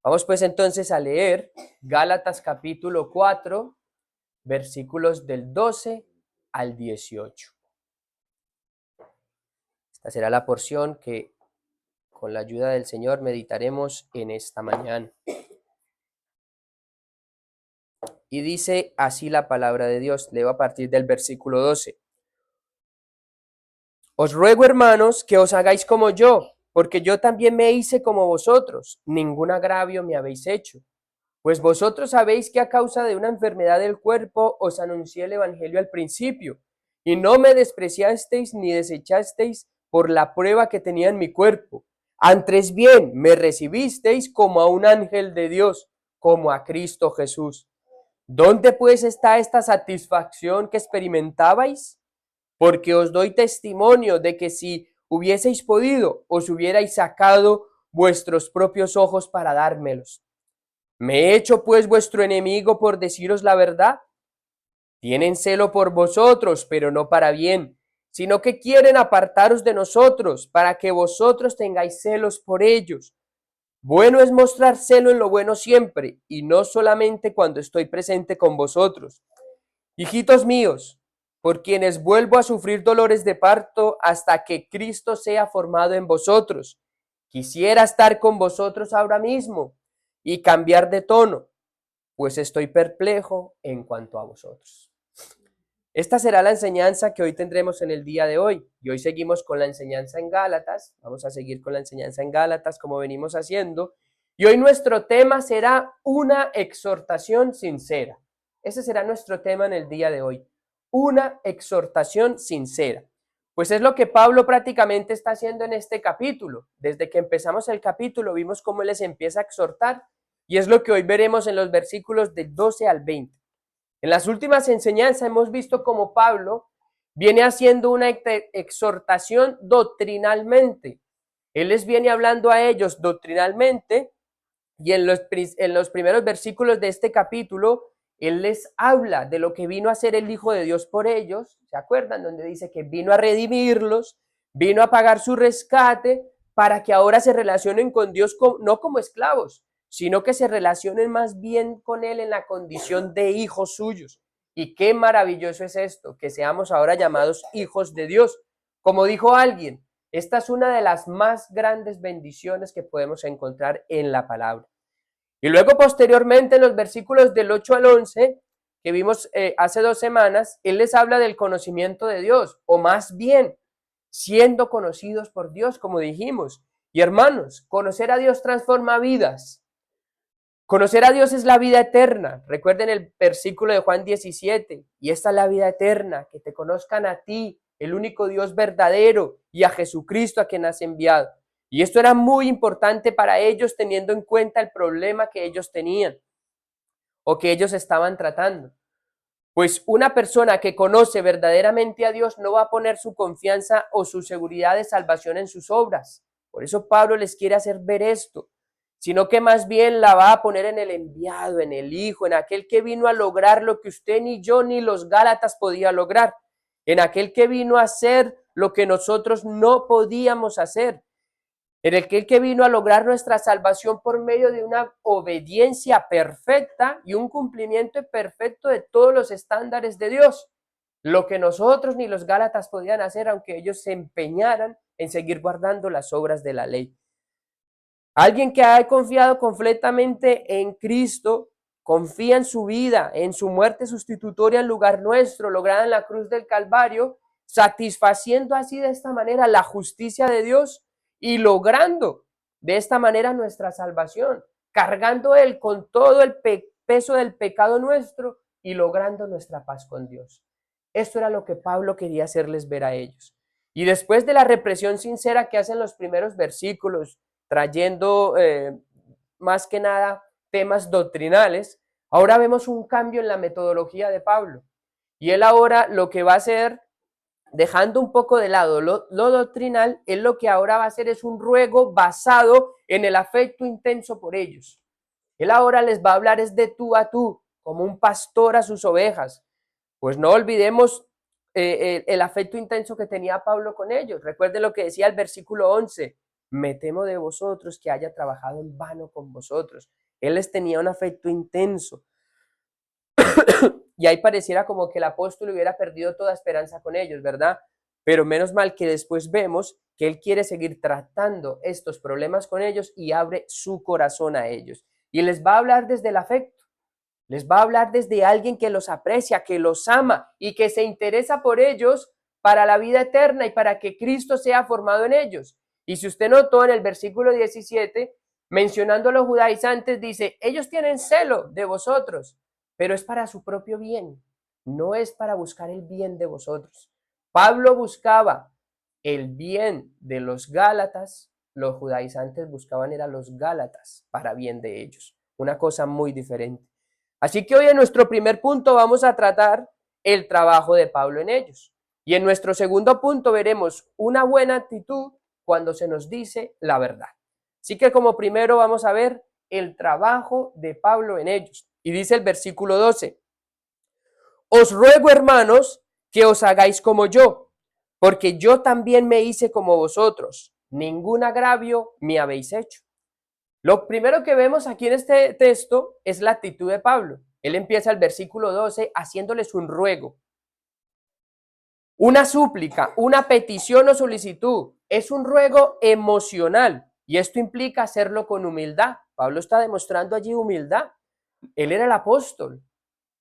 Vamos pues entonces a leer Gálatas capítulo 4, versículos del 12 al 18. Esta será la porción que con la ayuda del Señor meditaremos en esta mañana. Y dice así la palabra de Dios. Leo a partir del versículo 12. Os ruego, hermanos, que os hagáis como yo, porque yo también me hice como vosotros. Ningún agravio me habéis hecho. Pues vosotros sabéis que a causa de una enfermedad del cuerpo os anuncié el evangelio al principio, y no me despreciasteis ni desechasteis por la prueba que tenía en mi cuerpo. Antes bien, me recibisteis como a un ángel de Dios, como a Cristo Jesús. ¿Dónde pues está esta satisfacción que experimentabais? Porque os doy testimonio de que si hubieseis podido, os hubierais sacado vuestros propios ojos para dármelos. ¿Me he hecho pues vuestro enemigo por deciros la verdad? Tienen celo por vosotros, pero no para bien, sino que quieren apartaros de nosotros, para que vosotros tengáis celos por ellos. Bueno es mostrar celo en lo bueno siempre, y no solamente cuando estoy presente con vosotros. Hijitos míos, por quienes vuelvo a sufrir dolores de parto hasta que Cristo sea formado en vosotros. Quisiera estar con vosotros ahora mismo y cambiar de tono, pues estoy perplejo en cuanto a vosotros. Esta será la enseñanza que hoy tendremos en el día de hoy. Y hoy seguimos con la enseñanza en Gálatas. Vamos a seguir con la enseñanza en Gálatas como venimos haciendo. Y hoy nuestro tema será una exhortación sincera. Ese será nuestro tema en el día de hoy. Una exhortación sincera. Pues es lo que Pablo prácticamente está haciendo en este capítulo. Desde que empezamos el capítulo vimos cómo él les empieza a exhortar. Y es lo que hoy veremos en los versículos del 12 al 20. En las últimas enseñanzas hemos visto cómo Pablo viene haciendo una exhortación doctrinalmente. Él les viene hablando a ellos doctrinalmente y en los primeros versículos de este capítulo, él les habla de lo que vino a hacer el Hijo de Dios por ellos. ¿Se acuerdan? Donde dice que vino a redimirlos, vino a pagar su rescate para que ahora se relacionen con Dios no como esclavos, sino que se relacionen más bien con Él en la condición de hijos suyos. Y qué maravilloso es esto, que seamos ahora llamados hijos de Dios. Como dijo alguien, esta es una de las más grandes bendiciones que podemos encontrar en la palabra. Y luego posteriormente en los versículos del 8 al 11, que vimos hace 2 semanas, Él les habla del conocimiento de Dios, o más bien, siendo conocidos por Dios, como dijimos. Y hermanos, conocer a Dios transforma vidas. Conocer a Dios es la vida eterna. Recuerden el versículo de Juan 17. Y esta es la vida eterna, que te conozcan a ti, el único Dios verdadero, y a Jesucristo a quien has enviado. Y esto era muy importante para ellos teniendo en cuenta el problema que ellos tenían o que ellos estaban tratando. Pues una persona que conoce verdaderamente a Dios no va a poner su confianza o su seguridad de salvación en sus obras. Por eso Pablo les quiere hacer ver esto, sino que más bien la va a poner en el enviado, en el Hijo, en aquel que vino a lograr lo que usted ni yo ni los Gálatas podía lograr, en aquel que vino a hacer lo que nosotros no podíamos hacer, en el que vino a lograr nuestra salvación por medio de una obediencia perfecta y un cumplimiento perfecto de todos los estándares de Dios, lo que nosotros ni los Gálatas podían hacer, aunque ellos se empeñaran en seguir guardando las obras de la ley. Alguien que ha confiado completamente en Cristo, confía en su vida, en su muerte sustitutoria en lugar nuestro, lograda en la cruz del Calvario, satisfaciendo así de esta manera la justicia de Dios y logrando de esta manera nuestra salvación, cargando Él con todo el peso del pecado nuestro y logrando nuestra paz con Dios. Esto era lo que Pablo quería hacerles ver a ellos. Y después de la represión sincera que hacen los primeros versículos, trayendo más que nada temas doctrinales, ahora vemos un cambio en la metodología de Pablo. Y él ahora lo que va a hacer, dejando un poco de lado lo doctrinal, él lo que ahora va a hacer es un ruego basado en el afecto intenso por ellos. Él ahora les va a hablar es de tú a tú, como un pastor a sus ovejas. Pues no olvidemos el afecto intenso que tenía Pablo con ellos. Recuerden lo que decía el versículo 11. me temo de vosotros que haya trabajado en vano con vosotros. Él les tenía un afecto intenso. Y ahí pareciera como que el apóstol hubiera perdido toda esperanza con ellos, ¿verdad? Pero menos mal que después vemos que él quiere seguir tratando estos problemas con ellos y abre su corazón a ellos. Y les va a hablar desde el afecto, les va a hablar desde alguien que los aprecia, que los ama y que se interesa por ellos para la vida eterna y para que Cristo sea formado en ellos. Y si usted notó en el versículo 17, mencionando a los judaizantes, dice, ellos tienen celo de vosotros, pero es para su propio bien, no es para buscar el bien de vosotros. Pablo buscaba el bien de los gálatas, los judaizantes buscaban era los gálatas para bien de ellos, una cosa muy diferente. Así que hoy en nuestro primer punto vamos a tratar el trabajo de Pablo en ellos. Y en nuestro segundo punto veremos una buena actitud cuando se nos dice la verdad. Así que como primero vamos a ver el trabajo de Pablo en ellos. Y dice el versículo 12, os ruego, hermanos, que os hagáis como yo, porque yo también me hice como vosotros. Ningún agravio me habéis hecho. Lo primero que vemos aquí en este texto es la actitud de Pablo. Él empieza el versículo 12 haciéndoles un ruego, una súplica, una petición o solicitud. Es un ruego emocional y esto implica hacerlo con humildad. Pablo está demostrando allí humildad. Él era el apóstol,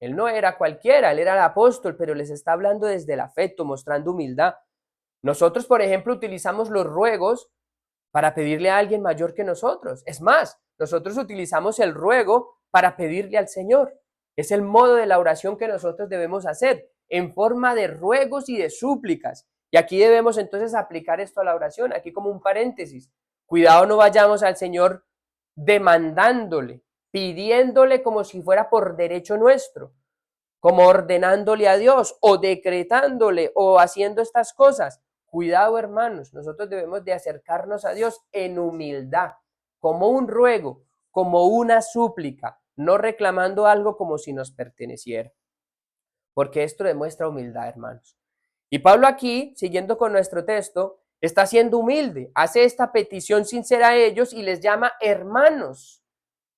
él no era cualquiera, él era el apóstol, pero les está hablando desde el afecto, mostrando humildad. Nosotros, por ejemplo, utilizamos los ruegos para pedirle a alguien mayor que nosotros. Es más, nosotros utilizamos el ruego para pedirle al Señor. Es el modo de la oración que nosotros debemos hacer, en forma de ruegos y de súplicas. Y aquí debemos entonces aplicar esto a la oración, aquí como un paréntesis. Cuidado, no vayamos al Señor demandándole, pidiéndole como si fuera por derecho nuestro, como ordenándole a Dios o decretándole o haciendo estas cosas. Cuidado, hermanos, nosotros debemos de acercarnos a Dios en humildad, como un ruego, como una súplica, no reclamando algo como si nos perteneciera. Porque esto demuestra humildad, hermanos. Y Pablo aquí, siguiendo con nuestro texto, está siendo humilde, hace esta petición sincera a ellos y les llama hermanos.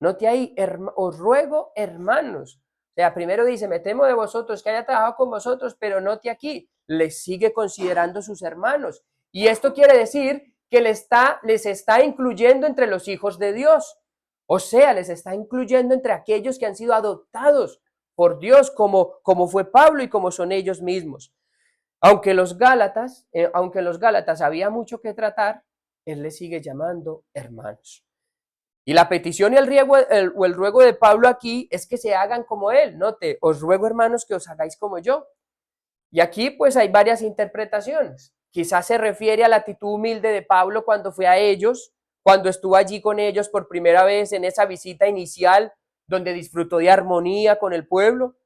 Note ahí, os ruego hermanos. O sea, primero dice, me temo de vosotros, que haya trabajado con vosotros, pero note aquí, les sigue considerando sus hermanos. Y esto quiere decir que les está incluyendo entre los hijos de Dios. O sea, les está incluyendo entre aquellos que han sido adoptados por Dios, como fue Pablo y como son ellos mismos. Aunque los Gálatas había mucho que tratar, él les sigue llamando hermanos. Y la petición y el ruego de Pablo aquí es que se hagan como él. Note, os ruego, hermanos, que os hagáis como yo. Y aquí pues hay varias interpretaciones. Quizás se refiere a la actitud humilde de Pablo cuando fue a ellos, cuando estuvo allí con ellos por primera vez en esa visita inicial donde disfrutó de armonía con el pueblo.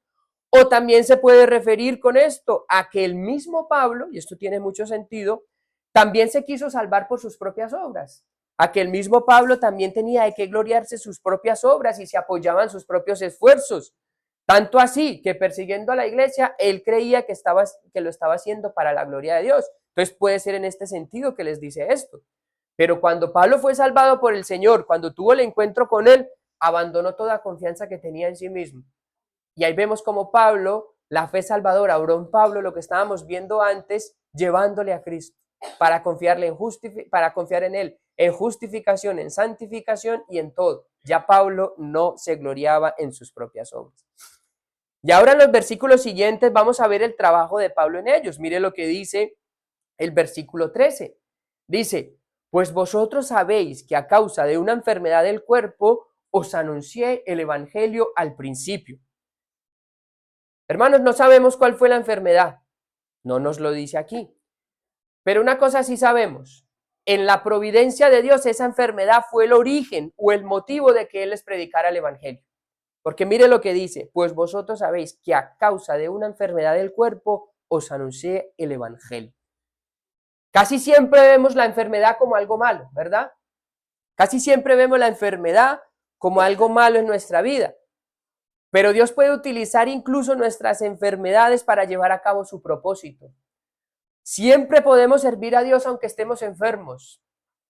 O también se puede referir con esto a que el mismo Pablo, y esto tiene mucho sentido, también se quiso salvar por sus propias obras. A que el mismo Pablo también tenía de qué gloriarse sus propias obras y se apoyaba en sus propios esfuerzos. Tanto así que persiguiendo a la iglesia, él creía que lo estaba haciendo para la gloria de Dios. Entonces puede ser en este sentido que les dice esto. Pero cuando Pablo fue salvado por el Señor, cuando tuvo el encuentro con él, abandonó toda confianza que tenía en sí mismo. Y ahí vemos como Pablo, la fe salvadora, obró en Pablo lo que estábamos viendo antes, llevándole a Cristo, para confiar en él, en justificación, en santificación y en todo. Ya Pablo no se gloriaba en sus propias obras. Y ahora en los versículos siguientes vamos a ver el trabajo de Pablo en ellos. Mire lo que dice el versículo 13. Dice, pues vosotros sabéis que a causa de una enfermedad del cuerpo os anuncié el evangelio al principio. Hermanos, no sabemos cuál fue la enfermedad, no nos lo dice aquí, pero una cosa sí sabemos, en la providencia de Dios esa enfermedad fue el origen o el motivo de que Él les predicara el evangelio, porque mire lo que dice, pues vosotros sabéis que a causa de una enfermedad del cuerpo os anuncié el evangelio. Casi siempre vemos la enfermedad como algo malo, ¿verdad? Casi siempre vemos la enfermedad como algo malo en nuestra vida. Pero Dios puede utilizar incluso nuestras enfermedades para llevar a cabo su propósito. Siempre podemos servir a Dios aunque estemos enfermos.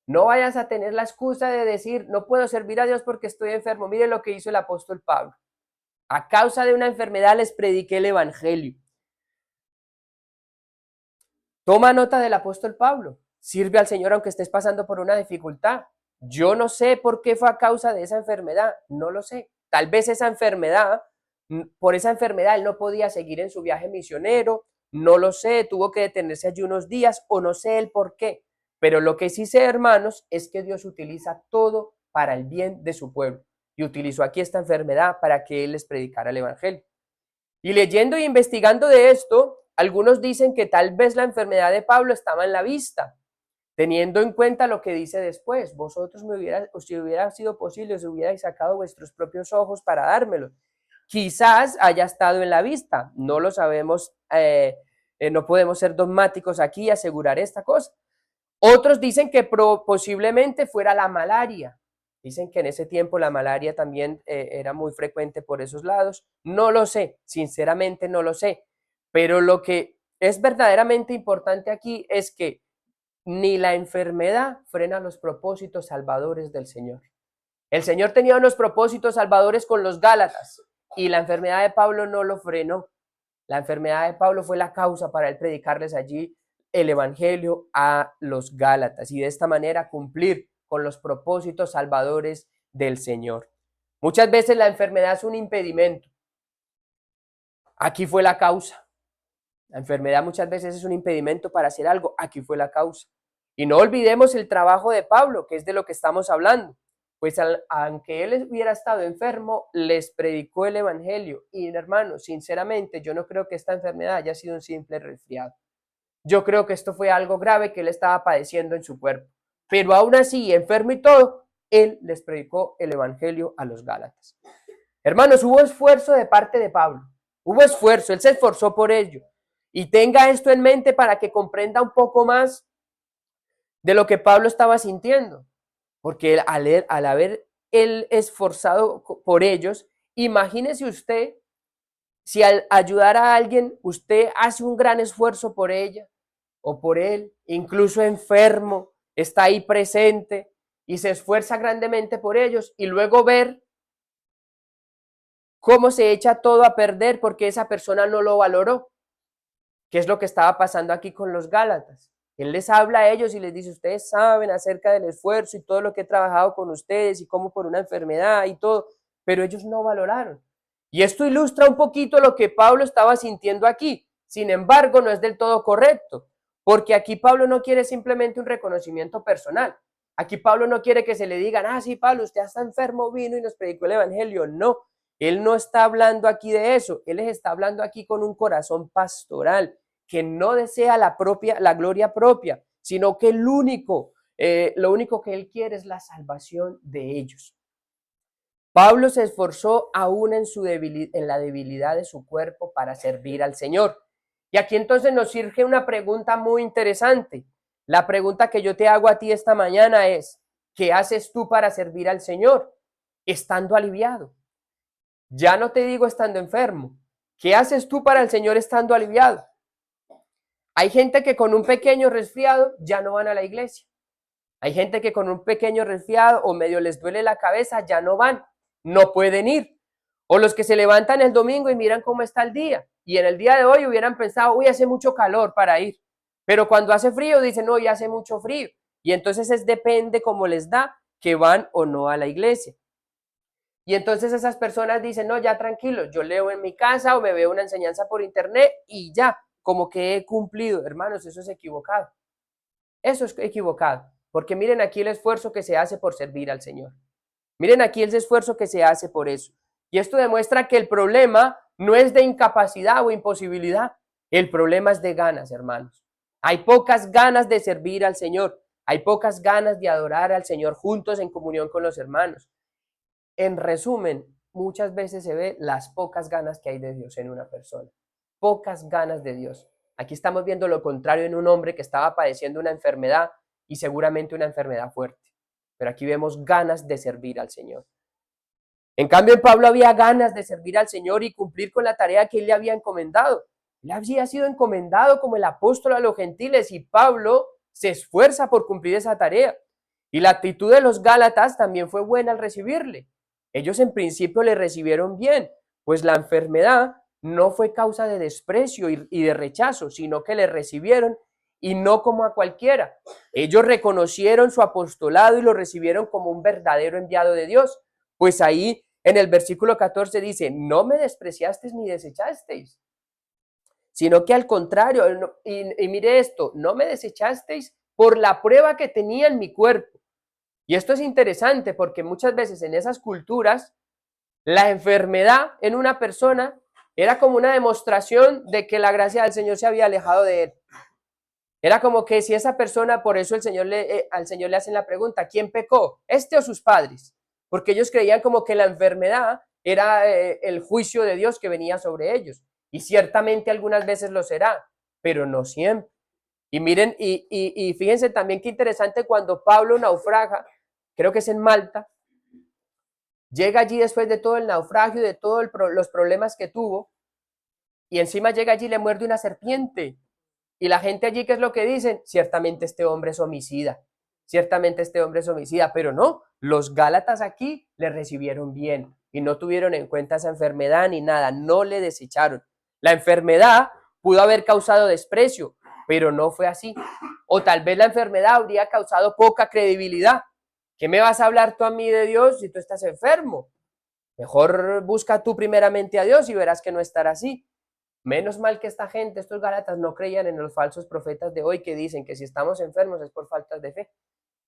No vayas a tener la excusa de decir, no puedo servir a Dios porque estoy enfermo. Mire lo que hizo el apóstol Pablo. A causa de una enfermedad les prediqué el evangelio. Toma nota del apóstol Pablo. Sirve al Señor aunque estés pasando por una dificultad. Yo no sé por qué fue a causa de esa enfermedad. No lo sé. Tal vez esa enfermedad, por esa enfermedad él no podía seguir en su viaje misionero. No lo sé. Tuvo que detenerse allí unos días o no sé el por qué. Pero lo que sí sé, hermanos, es que Dios utiliza todo para el bien de su pueblo. Y utilizó aquí esta enfermedad para que él les predicara el evangelio. Y leyendo e investigando de esto, algunos dicen que tal vez la enfermedad de Pablo estaba en la vista, teniendo en cuenta lo que dice después. Vosotros si hubiera sido posible, os hubierais sacado vuestros propios ojos para dármelo. Quizás haya estado en la vista, no lo sabemos, no podemos ser dogmáticos aquí y asegurar esta cosa. Otros dicen que posiblemente fuera la malaria. Dicen que en ese tiempo la malaria también era muy frecuente por esos lados. No lo sé, sinceramente no lo sé. Pero lo que es verdaderamente importante aquí es que ni la enfermedad frena los propósitos salvadores del Señor. El Señor tenía unos propósitos salvadores con los Gálatas y la enfermedad de Pablo no lo frenó. La enfermedad de Pablo fue la causa para él predicarles allí el evangelio a los Gálatas y de esta manera cumplir con los propósitos salvadores del Señor. Muchas veces la enfermedad es un impedimento. Aquí fue la causa. La enfermedad muchas veces es un impedimento para hacer algo. Aquí fue la causa. Y no olvidemos el trabajo de Pablo, que es de lo que estamos hablando. Pues aunque él hubiera estado enfermo, les predicó el evangelio. Y hermanos, sinceramente, yo no creo que esta enfermedad haya sido un simple resfriado. Yo creo que esto fue algo grave que él estaba padeciendo en su cuerpo. Pero aún así, enfermo y todo, él les predicó el evangelio a los Gálatas. Hermanos, hubo esfuerzo de parte de Pablo. Hubo esfuerzo, él se esforzó por ello. Y tenga esto en mente para que comprenda un poco más de lo que Pablo estaba sintiendo. Porque al haber él esforzado por ellos, imagínese usted si al ayudar a alguien usted hace un gran esfuerzo por ella o por él, incluso enfermo, está ahí presente y se esfuerza grandemente por ellos y luego ver cómo se echa todo a perder porque esa persona no lo valoró, que es lo que estaba pasando aquí con los Gálatas. Él les habla a ellos y les dice, ustedes saben acerca del esfuerzo y todo lo que he trabajado con ustedes y cómo por una enfermedad y todo, pero ellos no valoraron. Y esto ilustra un poquito lo que Pablo estaba sintiendo aquí. Sin embargo, no es del todo correcto, porque aquí Pablo no quiere simplemente un reconocimiento personal. Aquí Pablo no quiere que se le digan, ah, sí, Pablo, usted está enfermo, vino y nos predicó el evangelio. No, él no está hablando aquí de eso. Él les está hablando aquí con un corazón pastoral que no desea la gloria propia, sino que lo único que él quiere es la salvación de ellos. Pablo se esforzó aún en la debilidad de su cuerpo para servir al Señor. Y aquí entonces nos surge una pregunta muy interesante. La pregunta que yo te hago a ti esta mañana es, ¿qué haces tú para servir al Señor estando aliviado? Ya no te digo estando enfermo. ¿Qué haces tú para el Señor estando aliviado? Hay gente que con un pequeño resfriado ya no van a la iglesia. Hay gente que con un pequeño resfriado o medio les duele la cabeza, ya no van, no pueden ir. O los que se levantan el domingo y miran cómo está el día. Y en el día de hoy hubieran pensado, uy, hace mucho calor para ir. Pero cuando hace frío dicen, no, ya hace mucho frío. Y entonces depende cómo les da que van o no a la iglesia. Y entonces esas personas dicen, no, ya tranquilo, yo leo en mi casa o me veo una enseñanza por internet y ya, como que he cumplido. Hermanos, eso es equivocado. Eso es equivocado. Porque miren aquí el esfuerzo que se hace por servir al Señor. Miren aquí el esfuerzo que se hace por eso. Y esto demuestra que el problema no es de incapacidad o imposibilidad. El problema es de ganas, hermanos. Hay pocas ganas de servir al Señor. Hay pocas ganas de adorar al Señor juntos en comunión con los hermanos. En resumen, muchas veces se ve las pocas ganas que hay de Dios en una persona. Pocas ganas de Dios. Aquí estamos viendo lo contrario en un hombre que estaba padeciendo una enfermedad y seguramente una enfermedad fuerte. Pero aquí vemos ganas de servir al Señor. En cambio, en Pablo había ganas de servir al Señor y cumplir con la tarea que él le había encomendado. Él había sido encomendado como el apóstol a los gentiles y Pablo se esfuerza por cumplir esa tarea. Y la actitud de los Gálatas también fue buena al recibirle. Ellos en principio le recibieron bien, pues la enfermedad no fue causa de desprecio y de rechazo, sino que le recibieron y no como a cualquiera. Ellos reconocieron su apostolado y lo recibieron como un verdadero enviado de Dios. Pues ahí en el versículo 14 dice, no me despreciasteis ni desechasteis, sino que al contrario, y mire esto, no me desechasteis por la prueba que tenía en mi cuerpo. Y esto es interesante porque muchas veces en esas culturas la enfermedad en una persona era como una demostración de que la gracia del Señor se había alejado de él. Era como que si esa persona, por eso al Señor le hacen la pregunta, ¿quién pecó? ¿Este o sus padres? Porque ellos creían como que la enfermedad era el juicio de Dios que venía sobre ellos. Y ciertamente algunas veces lo será, pero no siempre. Y miren, y fíjense también qué interesante cuando Pablo naufraga, creo que es en Malta, llega allí después de todo el naufragio, de todos los problemas que tuvo, y encima llega allí y le muerde una serpiente. Y la gente allí, ¿qué es lo que dicen? Ciertamente este hombre es homicida, ciertamente este hombre es homicida, pero no, los Gálatas aquí le recibieron bien y no tuvieron en cuenta esa enfermedad ni nada, no le desecharon. La enfermedad pudo haber causado desprecio, pero no fue así. O tal vez la enfermedad habría causado poca credibilidad. ¿Qué me vas a hablar tú a mí de Dios si tú estás enfermo? Mejor busca tú primeramente a Dios y verás que no estará así. Menos mal que esta gente, estos Gálatas, no creían en los falsos profetas de hoy que dicen que si estamos enfermos es por falta de fe,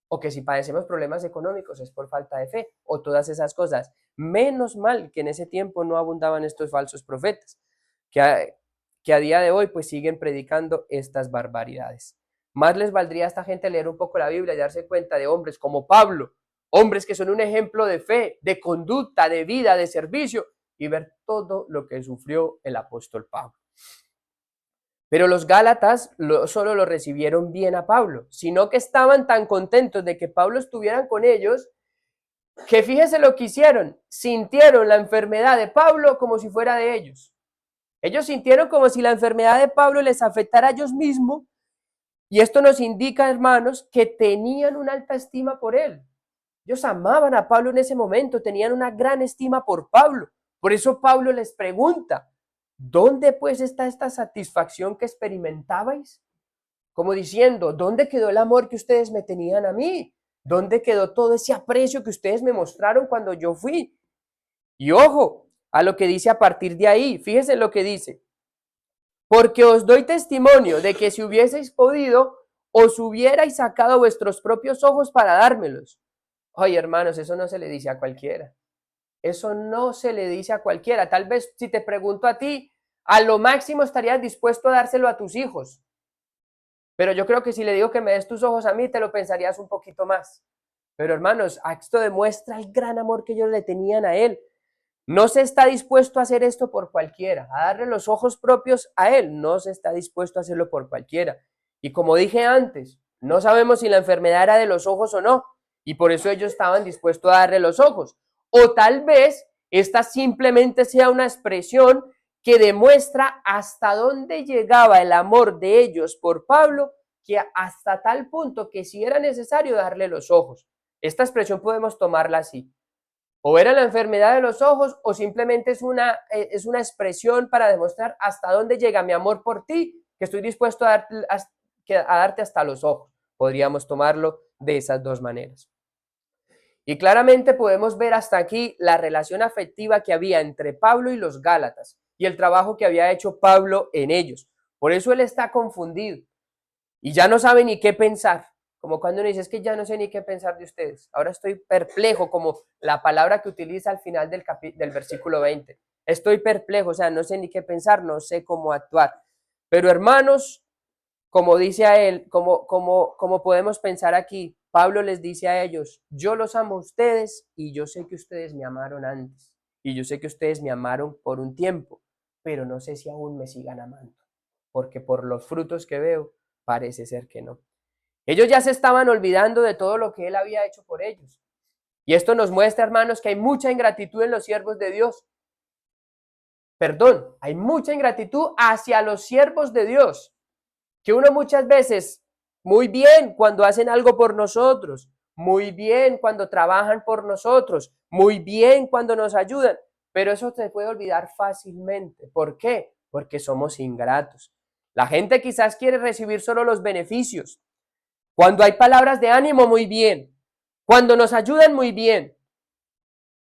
o que si padecemos problemas económicos es por falta de fe, o todas esas cosas. Menos mal que en ese tiempo no abundaban estos falsos profetas, que a día de hoy pues siguen predicando estas barbaridades. Más les valdría a esta gente leer un poco la Biblia y darse cuenta de hombres como Pablo, hombres que son un ejemplo de fe, de conducta, de vida, de servicio, y ver todo lo que sufrió el apóstol Pablo. Pero los Gálatas solo lo recibieron bien a Pablo, sino que estaban tan contentos de que Pablo estuviera con ellos, que fíjese lo que hicieron, sintieron la enfermedad de Pablo como si fuera de ellos. Ellos sintieron como si la enfermedad de Pablo les afectara a ellos mismos, y esto nos indica, hermanos, que tenían una alta estima por él. Ellos amaban a Pablo en ese momento, tenían una gran estima por Pablo. Por eso Pablo les pregunta, ¿dónde pues está esta satisfacción que experimentabais? Como diciendo, ¿dónde quedó el amor que ustedes me tenían a mí? ¿Dónde quedó todo ese aprecio que ustedes me mostraron cuando yo fui? Y ojo, a lo que dice a partir de ahí, fíjense lo que dice. Porque os doy testimonio de que si hubieseis podido, os hubierais sacado vuestros propios ojos para dármelos. Oye, hermanos, eso no se le dice a cualquiera. Eso no se le dice a cualquiera. Tal vez si te pregunto a ti, a lo máximo estarías dispuesto a dárselo a tus hijos. Pero yo creo que si le digo que me des tus ojos a mí, te lo pensarías un poquito más. Pero hermanos, esto demuestra el gran amor que ellos le tenían a él. No se está dispuesto a hacer esto por cualquiera, a darle los ojos propios a él. No se está dispuesto a hacerlo por cualquiera. Y como dije antes, no sabemos si la enfermedad era de los ojos o no. Y por eso ellos estaban dispuestos a darle los ojos. O tal vez esta simplemente sea una expresión que demuestra hasta dónde llegaba el amor de ellos por Pablo, que hasta tal punto que si era necesario darle los ojos. Esta expresión podemos tomarla así. O era la enfermedad de los ojos o simplemente es una expresión para demostrar hasta dónde llega mi amor por ti, que estoy dispuesto a darte hasta los ojos. Podríamos tomarlo de esas dos maneras. Y claramente podemos ver hasta aquí la relación afectiva que había entre Pablo y los Gálatas y el trabajo que había hecho Pablo en ellos. Por eso él está confundido y ya no sabe ni qué pensar. Como cuando uno dice, es que ya no sé ni qué pensar de ustedes. Ahora estoy perplejo, como la palabra que utiliza al final del versículo 20. Estoy perplejo, o sea, no sé ni qué pensar, no sé cómo actuar. Pero hermanos, como dice a él, como podemos pensar aquí, Pablo les dice a ellos, yo los amo a ustedes y yo sé que ustedes me amaron antes. Y yo sé que ustedes me amaron por un tiempo, pero no sé si aún me sigan amando. Porque por los frutos que veo, parece ser que no. Ellos ya se estaban olvidando de todo lo que él había hecho por ellos. Y esto nos muestra, hermanos, que hay mucha ingratitud en los siervos de Dios. Perdón, hay mucha ingratitud hacia los siervos de Dios. Que uno muchas veces, muy bien, cuando hacen algo por nosotros, muy bien cuando trabajan por nosotros, muy bien cuando nos ayudan, pero eso se puede olvidar fácilmente. ¿Por qué? Porque somos ingratos. La gente quizás quiere recibir solo los beneficios. Cuando hay palabras de ánimo, muy bien. Cuando nos ayudan, muy bien.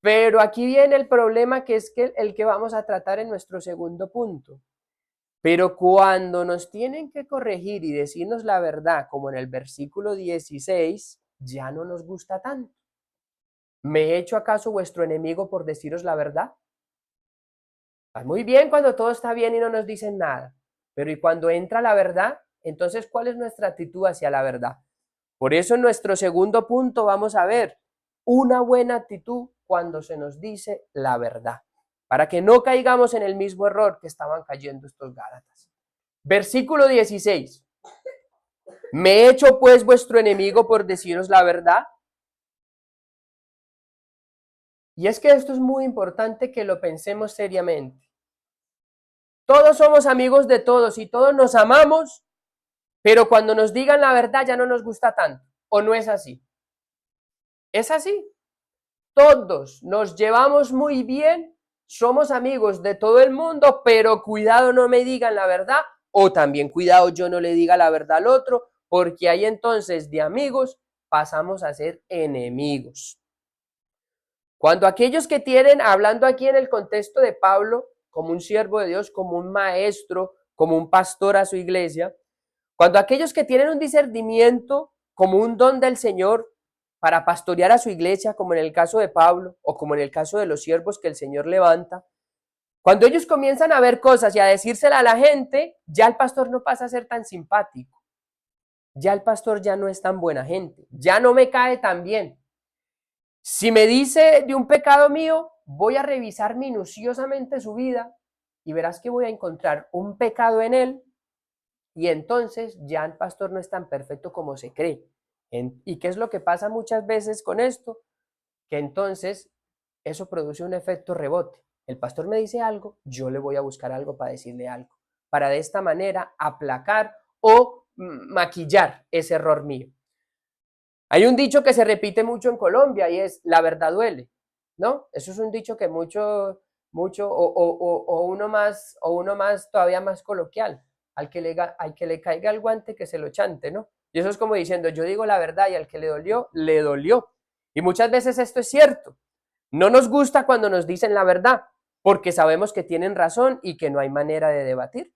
Pero aquí viene el problema, que es el que vamos a tratar en nuestro segundo punto. Pero cuando nos tienen que corregir y decirnos la verdad, como en el versículo 16, ya no nos gusta tanto. ¿Me he hecho acaso vuestro enemigo por deciros la verdad? Muy bien cuando todo está bien y no nos dicen nada, pero ¿y cuando entra la verdad? Entonces, ¿cuál es nuestra actitud hacia la verdad? Por eso en nuestro segundo punto vamos a ver una buena actitud cuando se nos dice la verdad, para que no caigamos en el mismo error que estaban cayendo estos Gálatas. Versículo 16. ¿Me he hecho pues vuestro enemigo por deciros la verdad? Y es que esto es muy importante que lo pensemos seriamente. Todos somos amigos de todos y todos nos amamos, pero cuando nos digan la verdad ya no nos gusta tanto. ¿O no es así? Es así. Todos nos llevamos muy bien, somos amigos de todo el mundo, pero cuidado no me digan la verdad, o también cuidado yo no le diga la verdad al otro, porque ahí entonces de amigos pasamos a ser enemigos. Cuando aquellos que tienen, hablando aquí en el contexto de Pablo, como un siervo de Dios, como un maestro, como un pastor a su iglesia, cuando aquellos que tienen un discernimiento como un don del Señor para pastorear a su iglesia, como en el caso de Pablo o como en el caso de los siervos que el Señor levanta, cuando ellos comienzan a ver cosas y a decírsela a la gente, ya el pastor no pasa a ser tan simpático, ya el pastor ya no es tan buena gente, ya no me cae tan bien. Si me dice de un pecado mío, voy a revisar minuciosamente su vida y verás que voy a encontrar un pecado en él. Y entonces ya el pastor no es tan perfecto como se cree. ¿Y qué es lo que pasa muchas veces con esto? Que entonces eso produce un efecto rebote. El pastor me dice algo, yo le voy a buscar algo para decirle algo, para de esta manera aplacar o maquillar ese error mío. Hay un dicho que se repite mucho en Colombia y es: la verdad duele, ¿no? Eso es un dicho que mucho, o uno más, todavía más coloquial, al que le caiga el guante que se lo chante, ¿no? Y eso es como diciendo: yo digo la verdad y al que le dolió, le dolió. Y muchas veces esto es cierto. No nos gusta cuando nos dicen la verdad, porque sabemos que tienen razón y que no hay manera de debatir.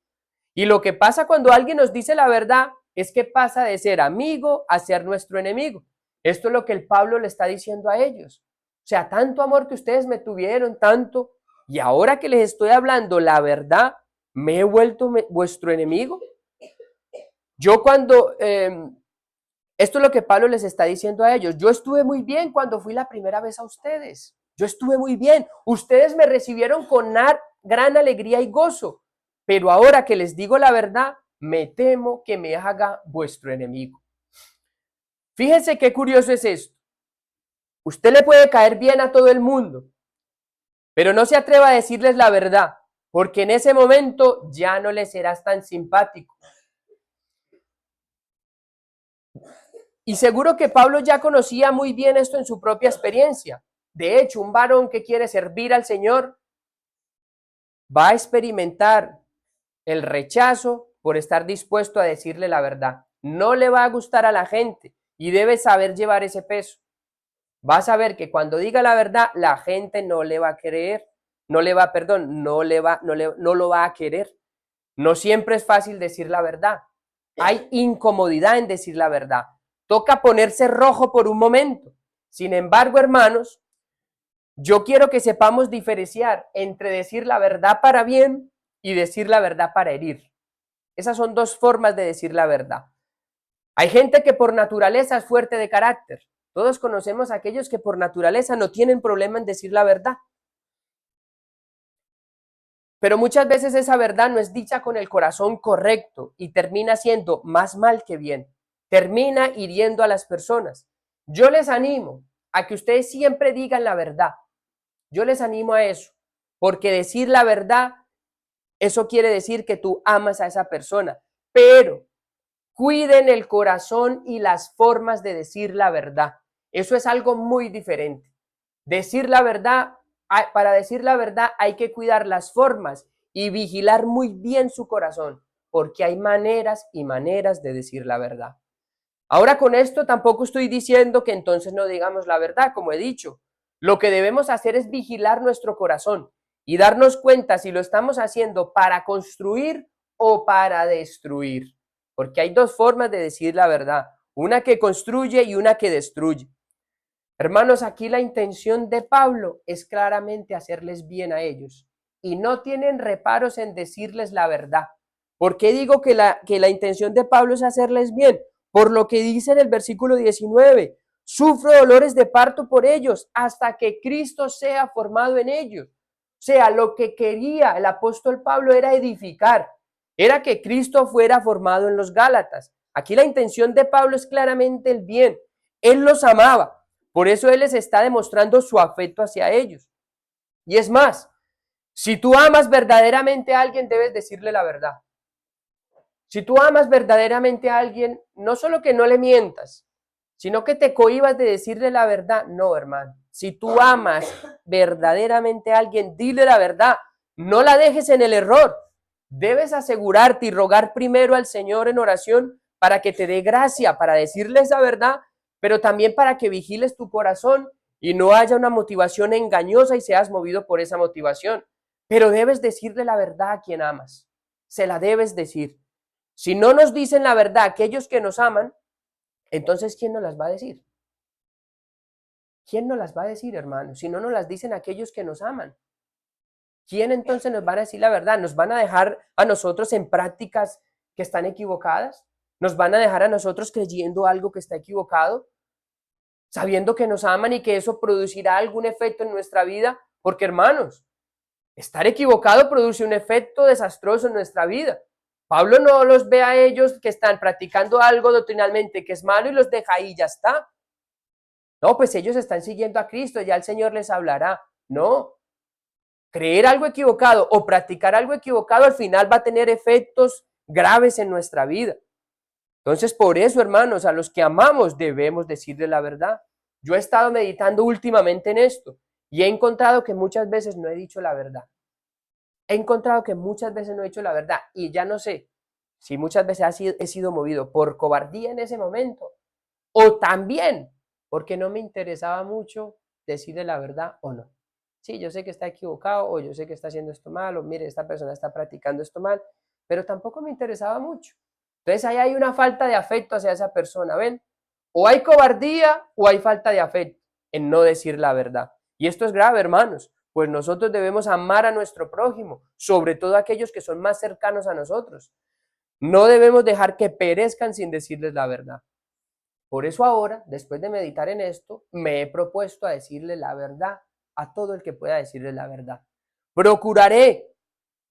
Y lo que pasa cuando alguien nos dice la verdad es que pasa de ser amigo a ser nuestro enemigo. Esto es lo que el Pablo le está diciendo a ellos. O sea, tanto amor que ustedes me tuvieron, tanto, y ahora que les estoy hablando la verdad, me he vuelto vuestro enemigo. Yo cuando, esto es lo que Pablo les está diciendo a ellos: yo estuve muy bien cuando fui la primera vez a ustedes. Yo estuve muy bien. Ustedes me recibieron con gran alegría y gozo. Pero ahora que les digo la verdad, me temo que me haga vuestro enemigo. Fíjense qué curioso es esto. Usted le puede caer bien a todo el mundo, pero no se atreva a decirles la verdad, porque en ese momento ya no le serás tan simpático. Y seguro que Pablo ya conocía muy bien esto en su propia experiencia. De hecho, un varón que quiere servir al Señor va a experimentar el rechazo por estar dispuesto a decirle la verdad. No le va a gustar a la gente y debe saber llevar ese peso. Va a saber que cuando diga la verdad, la gente no le va a creer, no lo va a querer. No siempre es fácil decir la verdad. Hay incomodidad en decir la verdad. Toca ponerse rojo por un momento. Sin embargo, hermanos, yo quiero que sepamos diferenciar entre decir la verdad para bien y decir la verdad para herir. Esas son dos formas de decir la verdad. Hay gente que por naturaleza es fuerte de carácter. Todos conocemos a aquellos que por naturaleza no tienen problema en decir la verdad. Pero muchas veces esa verdad no es dicha con el corazón correcto y termina siendo más mal que bien. Termina hiriendo a las personas. Yo les animo a que ustedes siempre digan la verdad. Yo les animo a eso, porque decir la verdad, eso quiere decir que tú amas a esa persona, pero cuiden el corazón y las formas de decir la verdad. Eso es algo muy diferente. Decir la verdad, para decir la verdad hay que cuidar las formas y vigilar muy bien su corazón, porque hay maneras y maneras de decir la verdad. Ahora con esto tampoco estoy diciendo que entonces no digamos la verdad, como he dicho. Lo que debemos hacer es vigilar nuestro corazón y darnos cuenta si lo estamos haciendo para construir o para destruir. Porque hay dos formas de decir la verdad, una que construye y una que destruye. Hermanos, aquí la intención de Pablo es claramente hacerles bien a ellos y no tienen reparos en decirles la verdad. ¿Por qué digo que la intención de Pablo es hacerles bien? Por lo que dice en el versículo 19, sufro dolores de parto por ellos hasta que Cristo sea formado en ellos. O sea, lo que quería el apóstol Pablo era edificar, era que Cristo fuera formado en los Gálatas. Aquí la intención de Pablo es claramente el bien. Él los amaba. Por eso Él les está demostrando su afecto hacia ellos. Y es más, si tú amas verdaderamente a alguien, debes decirle la verdad. Si tú amas verdaderamente a alguien, no solo que no le mientas, sino que te cohibas de decirle la verdad. No, hermano. Si tú amas verdaderamente a alguien, dile la verdad. No la dejes en el error. Debes asegurarte y rogar primero al Señor en oración para que te dé gracia, para decirles la verdad, pero también para que vigiles tu corazón y no haya una motivación engañosa y seas movido por esa motivación. Pero debes decirle la verdad a quien amas. Se la debes decir. Si no nos dicen la verdad aquellos que nos aman, entonces ¿quién nos las va a decir? ¿Quién nos las va a decir, hermano? Si no nos las dicen aquellos que nos aman. ¿Quién entonces nos va a decir la verdad? ¿Nos van a dejar a nosotros en prácticas que están equivocadas? ¿Nos van a dejar a nosotros creyendo algo que está equivocado? Sabiendo que nos aman y que eso producirá algún efecto en nuestra vida. Porque, hermanos, estar equivocado produce un efecto desastroso en nuestra vida. Pablo no los ve a ellos que están practicando algo doctrinalmente que es malo y los deja ahí y ya está. No, pues ellos están siguiendo a Cristo, ya el Señor les hablará. No, creer algo equivocado o practicar algo equivocado al final va a tener efectos graves en nuestra vida. Entonces, por eso, hermanos, a los que amamos debemos decirle la verdad. Yo he estado meditando últimamente en esto y he encontrado que muchas veces no he dicho la verdad. He encontrado que muchas veces no he dicho la verdad y ya no sé si muchas veces he sido movido por cobardía en ese momento o también porque no me interesaba mucho decirle la verdad o no. Sí, yo sé que está equivocado o yo sé que está haciendo esto mal o mire, esta persona está practicando esto mal, pero tampoco me interesaba mucho. Entonces ahí hay una falta de afecto hacia esa persona, ¿ven? O hay cobardía o hay falta de afecto en no decir la verdad. Y esto es grave, hermanos, pues nosotros debemos amar a nuestro prójimo, sobre todo a aquellos que son más cercanos a nosotros. No debemos dejar que perezcan sin decirles la verdad. Por eso ahora, después de meditar en esto, me he propuesto a decirle la verdad a todo el que pueda decirle la verdad. Procuraré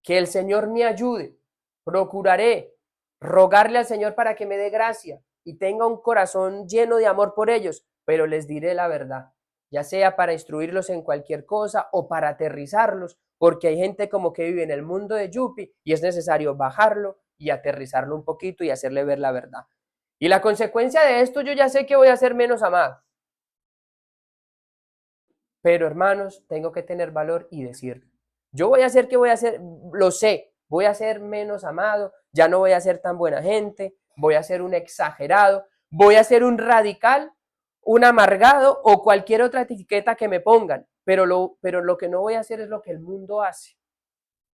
que el Señor me ayude. Procuraré rogarle al Señor para que me dé gracia y tenga un corazón lleno de amor por ellos, pero les diré la verdad, ya sea para instruirlos en cualquier cosa o para aterrizarlos, porque hay gente como que vive en el mundo de Yupi y es necesario bajarlo y aterrizarlo un poquito y hacerle ver la verdad. Y la consecuencia de esto, yo ya sé que voy a ser menos amado. Pero hermanos, tengo que tener valor y decirlo. Yo voy a hacer que voy a hacer, lo sé, voy a ser menos amado, ya no voy a ser tan buena gente, voy a ser un exagerado, voy a ser un radical, un amargado o cualquier otra etiqueta que me pongan. Pero lo que no voy a hacer es lo que el mundo hace.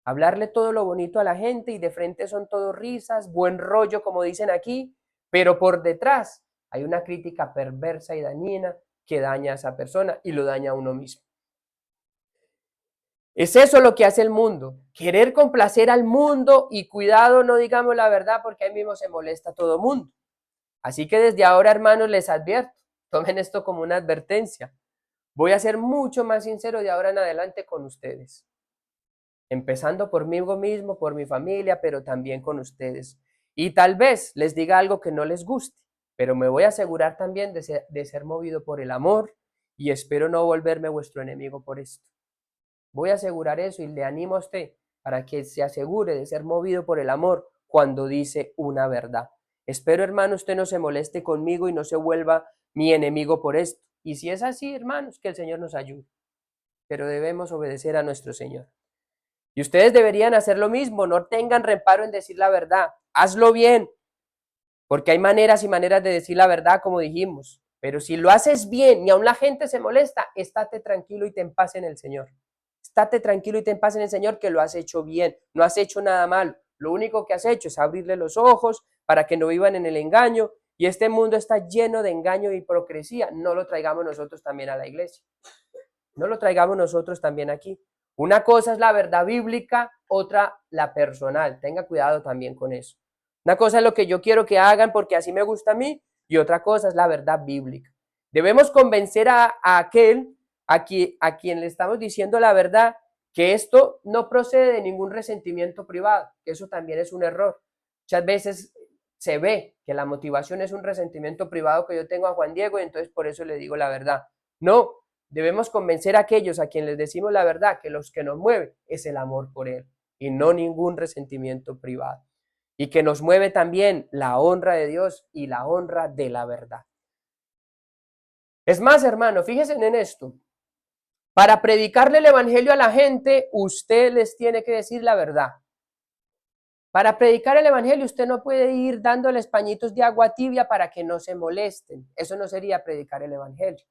Hablarle todo lo bonito a la gente y de frente son todo risas, buen rollo, como dicen aquí, pero por detrás hay una crítica perversa y dañina que daña a esa persona y lo daña a uno mismo. Es eso lo que hace el mundo, querer complacer al mundo y cuidado, no digamos la verdad porque ahí mismo se molesta a todo el mundo. Así que desde ahora, hermanos, les advierto, tomen esto como una advertencia. Voy a ser mucho más sincero de ahora en adelante con ustedes. Empezando por mí mismo, por mi familia, pero también con ustedes. Y tal vez les diga algo que no les guste, pero me voy a asegurar también de ser movido por el amor y espero no volverme vuestro enemigo por esto. Voy a asegurar eso y le animo a usted para que se asegure de ser movido por el amor cuando dice una verdad. Espero, hermano, usted no se moleste conmigo y no se vuelva mi enemigo por esto. Y si es así, hermanos, que el Señor nos ayude. Pero debemos obedecer a nuestro Señor. Y ustedes deberían hacer lo mismo, no tengan reparo en decir la verdad. Hazlo bien, porque hay maneras y maneras de decir la verdad, como dijimos. Pero si lo haces bien y aún la gente se molesta, estate tranquilo y ten paz en el Señor. Estate tranquilo y ten paz en el Señor que lo has hecho bien, no has hecho nada malo. Lo único que has hecho es abrirle los ojos para que no vivan en el engaño. Y este mundo está lleno de engaño y hipocresía. No lo traigamos nosotros también a la iglesia. No lo traigamos nosotros también aquí. Una cosa es la verdad bíblica, otra la personal. Tenga cuidado también con eso. Una cosa es lo que yo quiero que hagan porque así me gusta a mí y otra cosa es la verdad bíblica. Debemos convencer a aquel a quien le estamos diciendo la verdad que esto no procede de ningún resentimiento privado, que eso también es un error. Muchas veces se ve que la motivación es un resentimiento privado que yo tengo a Juan Diego y entonces por eso le digo la verdad. No, debemos convencer a aquellos a quienes les decimos la verdad que los que nos mueve es el amor por él y no ningún resentimiento privado. Y que nos mueve también la honra de Dios y la honra de la verdad. Es más, hermano, fíjense en esto. Para predicarle el evangelio a la gente, usted les tiene que decir la verdad. Para predicar el evangelio, usted no puede ir dándoles pañitos de agua tibia para que no se molesten. Eso no sería predicar el evangelio.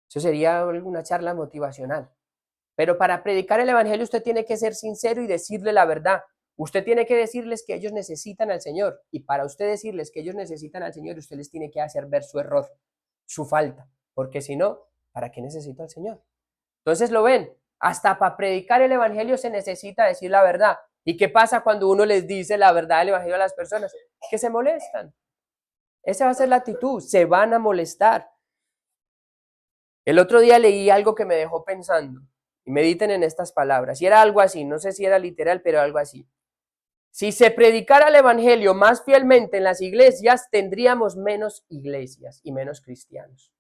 Eso sería una charla motivacional. Pero para predicar el evangelio usted tiene que ser sincero y decirle la verdad. Usted tiene que decirles que ellos necesitan al Señor. Y para usted decirles que ellos necesitan al Señor, usted les tiene que hacer ver su error, su falta. Porque si no, ¿para qué necesita al Señor? Entonces lo ven. Hasta para predicar el evangelio se necesita decir la verdad. ¿Y qué pasa cuando uno les dice la verdad del evangelio a las personas? Que se molestan. Esa va a ser la actitud. Se van a molestar. El otro día leí algo que me dejó pensando. Y mediten en estas palabras. Y era algo así, no sé si era literal, pero algo así. Si se predicara el evangelio más fielmente en las iglesias, tendríamos menos iglesias y menos cristianos.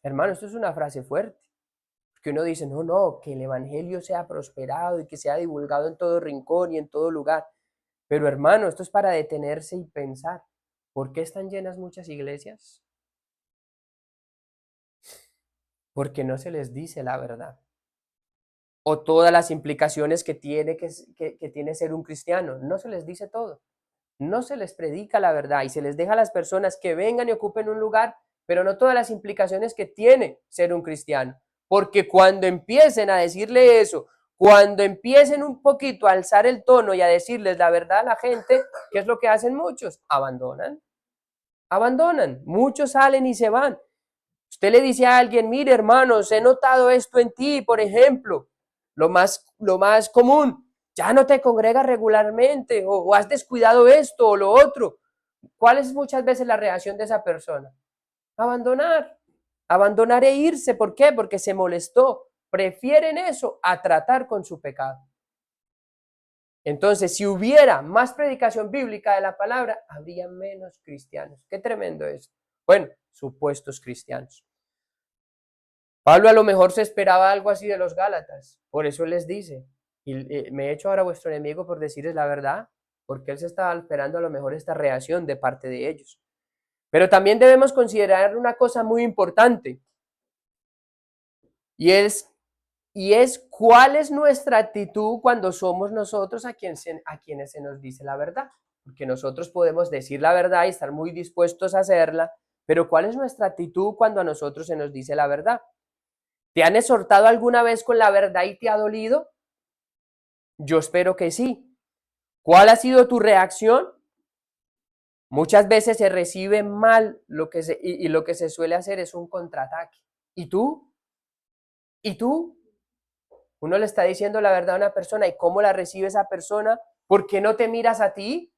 Hermano, esto es una frase fuerte. Porque uno dice, no, que el evangelio sea prosperado y que sea divulgado en todo rincón y en todo lugar. Pero hermano, esto es para detenerse y pensar. ¿Por qué están llenas muchas iglesias? Porque no se les dice la verdad. O todas las implicaciones que tiene tiene ser un cristiano. No se les dice todo. No se les predica la verdad y se les deja a las personas que vengan y ocupen un lugar, pero no todas las implicaciones que tiene ser un cristiano. Porque cuando empiecen a decirle eso, cuando empiecen un poquito a alzar el tono y a decirles la verdad a la gente, ¿qué es lo que hacen muchos? Abandonan. Abandonan. Muchos salen y se van. Usted le dice a alguien, mire hermanos, he notado esto en ti, por ejemplo, lo más común, ya no te congregas regularmente o has descuidado esto o lo otro. ¿Cuál es muchas veces la reacción de esa persona? Abandonar, abandonar e irse. ¿Por qué? Porque se molestó. Prefieren eso a tratar con su pecado. Entonces, si hubiera más predicación bíblica de la palabra, habría menos cristianos. Qué tremendo es. Bueno, supuestos cristianos. Pablo a lo mejor se esperaba algo así de los Gálatas, por eso les dice, y me he hecho ahora vuestro enemigo por decirles la verdad, porque él se estaba esperando a lo mejor esta reacción de parte de ellos. Pero también debemos considerar una cosa muy importante, y es cuál es nuestra actitud cuando somos nosotros a quienes se nos dice la verdad, porque nosotros podemos decir la verdad y estar muy dispuestos a hacerla, pero ¿cuál es nuestra actitud cuando a nosotros se nos dice la verdad? ¿Te han exhortado alguna vez con la verdad y te ha dolido? Yo espero que sí. ¿Cuál ha sido tu reacción? Muchas veces se recibe mal y lo que se suele hacer es un contraataque. ¿Y tú? ¿Y tú? Uno le está diciendo la verdad a una persona y cómo la recibe esa persona. ¿Por qué no te miras a ti?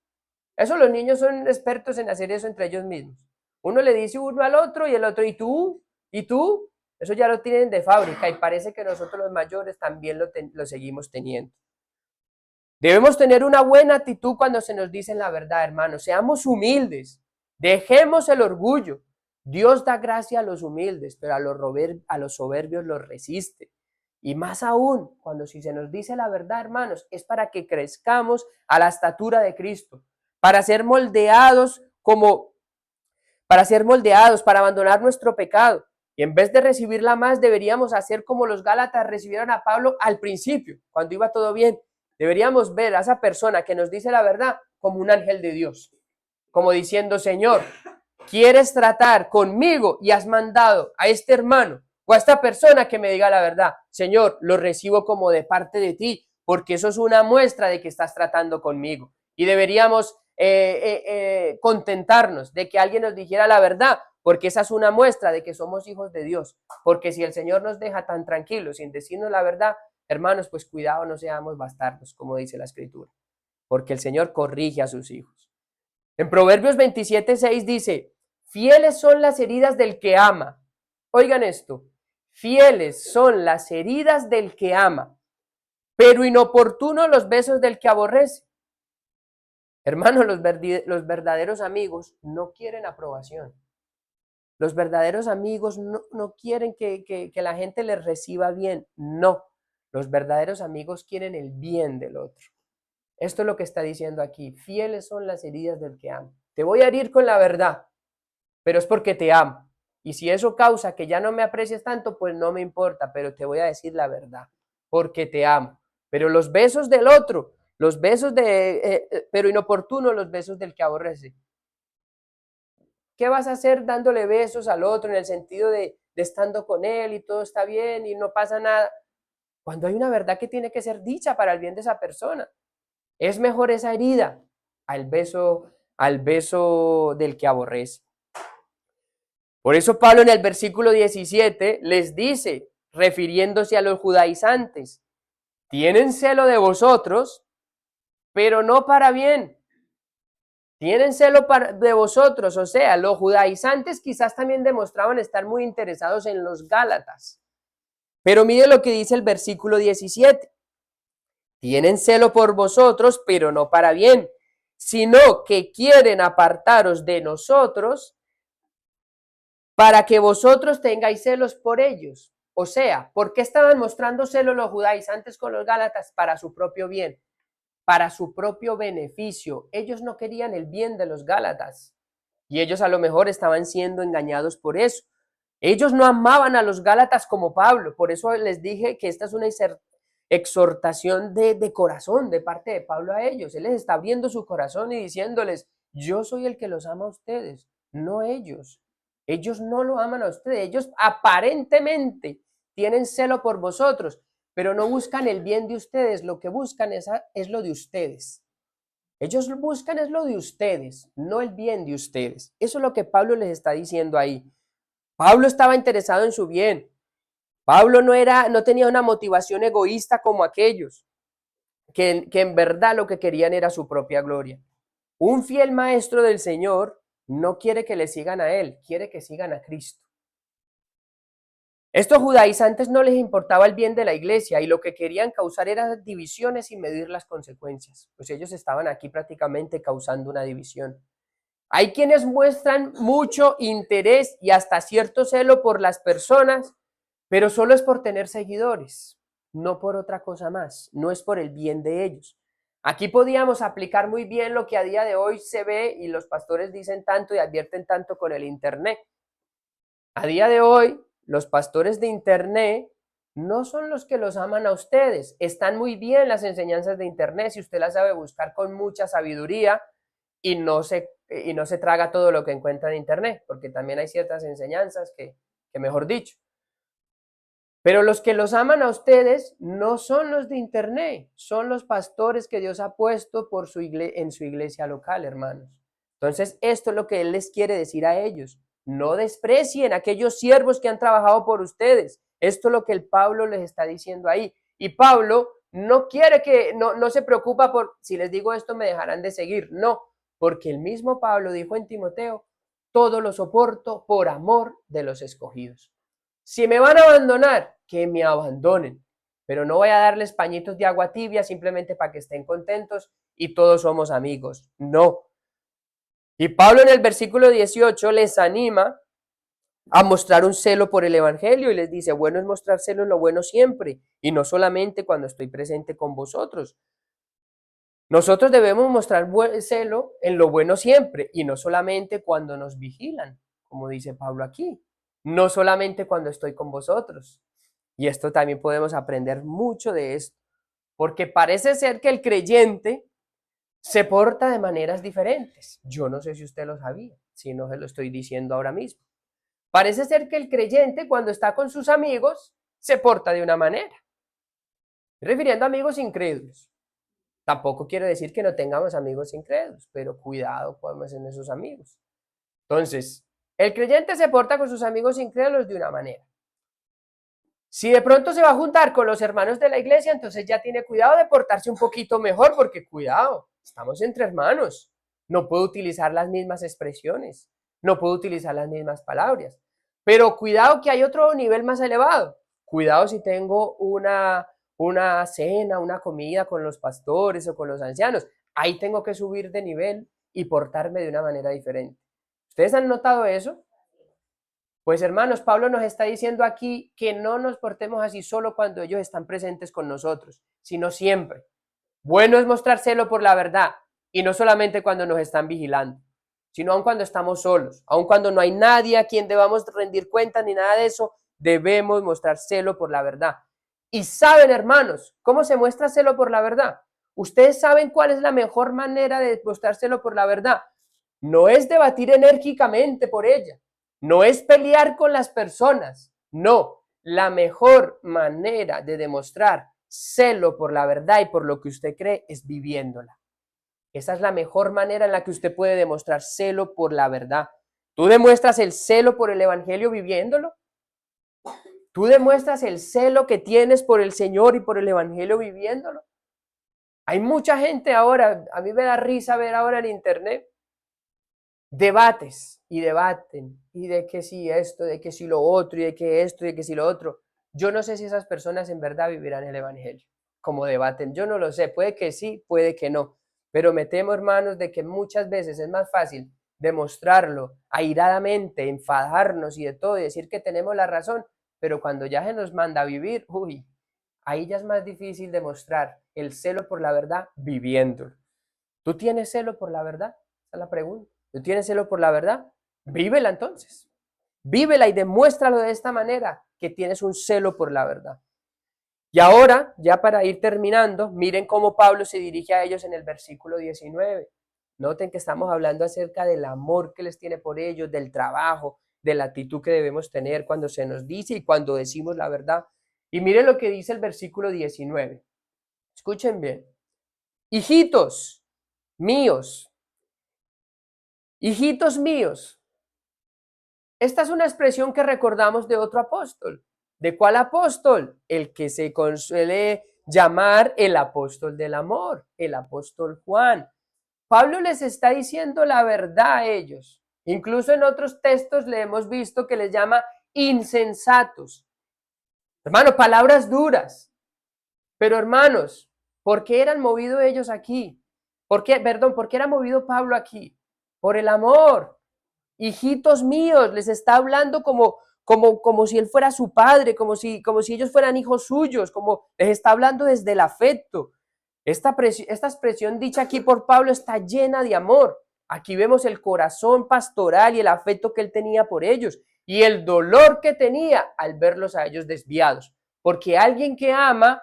Eso los niños son expertos en hacer eso entre ellos mismos. Uno le dice uno al otro y el otro, ¿y tú? ¿Y tú? Eso ya lo tienen de fábrica y parece que nosotros los mayores también lo seguimos teniendo. Debemos tener una buena actitud cuando se nos dice la verdad, hermanos. Seamos humildes. Dejemos el orgullo. Dios da gracia a los humildes, pero a los soberbios los resiste. Y más aún, cuando si se nos dice la verdad, hermanos, es para que crezcamos a la estatura de Cristo, para ser moldeados, para abandonar nuestro pecado. Y en vez de recibirla más, deberíamos hacer como los Gálatas recibieron a Pablo al principio, cuando iba todo bien. Deberíamos ver a esa persona que nos dice la verdad como un ángel de Dios, como diciendo, Señor, ¿quieres tratar conmigo y has mandado a este hermano o a esta persona que me diga la verdad? Señor, lo recibo como de parte de ti, porque eso es una muestra de que estás tratando conmigo. Y deberíamos contentarnos de que alguien nos dijera la verdad, porque esa es una muestra de que somos hijos de Dios. Porque si el Señor nos deja tan tranquilos sin decirnos la verdad, hermanos, pues cuidado, no seamos bastardos, como dice la Escritura, porque el Señor corrige a sus hijos. En Proverbios 27:6 dice, fieles son las heridas del que ama. Oigan esto, fieles son las heridas del que ama, pero inoportunos los besos del que aborrece. Hermanos, los verdaderos amigos no quieren aprobación. Los verdaderos amigos no quieren que la gente les reciba bien. No, los verdaderos amigos quieren el bien del otro. Esto es lo que está diciendo aquí. Fieles son las heridas del que ama. Te voy a herir con la verdad, pero es porque te amo. Y si eso causa que ya no me aprecies tanto, pues no me importa, pero te voy a decir la verdad, porque te amo. Pero los besos del otro, los besos pero inoportunos los besos del que aborrece. ¿Qué vas a hacer dándole besos al otro en el sentido de estando con él y todo está bien y no pasa nada? Cuando hay una verdad que tiene que ser dicha para el bien de esa persona. Es mejor esa herida al beso del que aborrece. Por eso Pablo en el versículo 17 les dice, refiriéndose a los judaizantes, tienen celo de vosotros, pero no para bien. Tienen celo de vosotros, o sea, los judaizantes quizás también demostraban estar muy interesados en los gálatas. Pero mire lo que dice el versículo 17. Tienen celo por vosotros, pero no para bien, sino que quieren apartaros de nosotros para que vosotros tengáis celos por ellos. O sea, ¿por qué estaban mostrando celos los judaizantes con los gálatas? Para su propio bien, para su propio beneficio. Ellos no querían el bien de los gálatas y ellos a lo mejor estaban siendo engañados por eso. Ellos no amaban a los gálatas como Pablo, por eso les dije que esta es una exhortación de corazón de parte de Pablo a ellos. Él les está abriendo su corazón y diciéndoles, yo soy el que los ama a ustedes, no ellos. Ellos no lo aman a ustedes, ellos aparentemente tienen celo por vosotros, pero no buscan el bien de ustedes, lo que buscan es lo de ustedes. Ellos buscan es lo de ustedes, no el bien de ustedes. Eso es lo que Pablo les está diciendo ahí. Pablo estaba interesado en su bien. Pablo no tenía una motivación egoísta como aquellos, que en verdad lo que querían era su propia gloria. Un fiel maestro del Señor no quiere que le sigan a él, quiere que sigan a Cristo. Estos judaizantes no les importaba el bien de la iglesia y lo que querían causar eran divisiones sin medir las consecuencias, pues ellos estaban aquí prácticamente causando una división. Hay quienes muestran mucho interés y hasta cierto celo por las personas, pero solo es por tener seguidores, no por otra cosa más, no es por el bien de ellos. Aquí podíamos aplicar muy bien lo que a día de hoy se ve y los pastores dicen tanto y advierten tanto con el Internet. A día de hoy, los pastores de Internet no son los que los aman a ustedes. Están muy bien las enseñanzas de Internet si usted las sabe buscar con mucha sabiduría y no se traga todo lo que encuentra en Internet, porque también hay ciertas enseñanzas que mejor dicho. Pero los que los aman a ustedes no son los de Internet, son los pastores que Dios ha puesto en su iglesia local, hermanos. Entonces, esto es lo que Él les quiere decir a ellos. No desprecien a aquellos siervos que han trabajado por ustedes. Esto es lo que el Pablo les está diciendo ahí. Y Pablo no quiere no se preocupa por, si les digo esto me dejarán de seguir. No, porque el mismo Pablo dijo en Timoteo, todo lo soporto por amor de los escogidos. Si me van a abandonar, que me abandonen, pero no voy a darles pañitos de agua tibia simplemente para que estén contentos y todos somos amigos. No. Y Pablo en el versículo 18 les anima a mostrar un celo por el evangelio y les dice, bueno es mostrar celo en lo bueno siempre y no solamente cuando estoy presente con vosotros. Nosotros debemos mostrar celo en lo bueno siempre y no solamente cuando nos vigilan, como dice Pablo aquí. no solamente cuando estoy con vosotros. Y esto también podemos aprender mucho de esto, porque parece ser que el creyente se porta de maneras diferentes. Yo no sé si usted lo sabía, si no se lo estoy diciendo ahora mismo. Parece ser que el creyente cuando está con sus amigos se porta de una manera, refiriendo a amigos incrédulos. Tampoco quiero decir que no tengamos amigos incrédulos, pero cuidado podemos en esos amigos. Entonces, el creyente se porta con sus amigos incrédulos de una manera. Si de pronto se va a juntar con los hermanos de la iglesia, entonces ya tiene cuidado de portarse un poquito mejor, porque cuidado, estamos entre hermanos. No puedo utilizar las mismas expresiones, no puedo utilizar las mismas palabras. Pero cuidado que hay otro nivel más elevado. Cuidado si tengo una cena, una comida con los pastores o con los ancianos. Ahí tengo que subir de nivel y portarme de una manera diferente. ¿Ustedes han notado eso? Pues hermanos, Pablo nos está diciendo aquí que no nos portemos así solo cuando ellos están presentes con nosotros, sino siempre. Bueno es mostrar celo por la verdad, y no solamente cuando nos están vigilando, sino aun cuando estamos solos, aun cuando no hay nadie a quien debamos rendir cuentas ni nada de eso, debemos mostrar celo por la verdad. Y saben, hermanos, ¿cómo se muestra celo por la verdad? Ustedes saben cuál es la mejor manera de mostrar celo por la verdad. No es debatir enérgicamente por ella, no es pelear con las personas, no. La mejor manera de demostrar celo por la verdad y por lo que usted cree es viviéndola. Esa es la mejor manera en la que usted puede demostrar celo por la verdad. ¿Tú demuestras el celo por el evangelio viviéndolo? ¿Tú demuestras el celo que tienes por el Señor y por el evangelio viviéndolo? Hay mucha gente ahora, a mí me da risa ver ahora en internet, debates y debaten, y de que si esto, de que si lo otro, y de que esto, y de que si lo otro. Yo no sé si esas personas en verdad vivirán el evangelio, como debaten. Yo no lo sé, puede que sí, puede que no. Pero me temo, hermanos, de que muchas veces es más fácil demostrarlo airadamente, enfadarnos y de todo, y decir que tenemos la razón, pero cuando ya se nos manda a vivir, uy, ahí ya es más difícil demostrar el celo por la verdad viviéndolo. ¿Tú tienes celo por la verdad? Esa es la pregunta. ¿Tú tienes celo por la verdad? Vívela entonces. Vívela y demuéstralo de esta manera, que tienes un celo por la verdad. Y ahora, ya para ir terminando, miren cómo Pablo se dirige a ellos en el versículo 19. Noten que estamos hablando acerca del amor que les tiene por ellos, del trabajo, de la actitud que debemos tener cuando se nos dice y cuando decimos la verdad. Y miren lo que dice el versículo 19. Escuchen bien. Hijitos míos, hijitos míos. Esta es una expresión que recordamos de otro apóstol. ¿De cuál apóstol? El que se suele llamar el apóstol del amor, el apóstol Juan. Pablo les está diciendo la verdad a ellos. Incluso en otros textos le hemos visto que les llama insensatos. Hermano, palabras duras. Pero hermanos, ¿por qué eran movidos ellos aquí? ¿Por qué era movido Pablo aquí? Por el amor. Hijitos míos, les está hablando como si él fuera su padre, como si ellos fueran hijos suyos, como les está hablando desde el afecto. Esta expresión dicha aquí por Pablo está llena de amor. Aquí vemos el corazón pastoral y el afecto que él tenía por ellos y el dolor que tenía al verlos a ellos desviados. Porque alguien que ama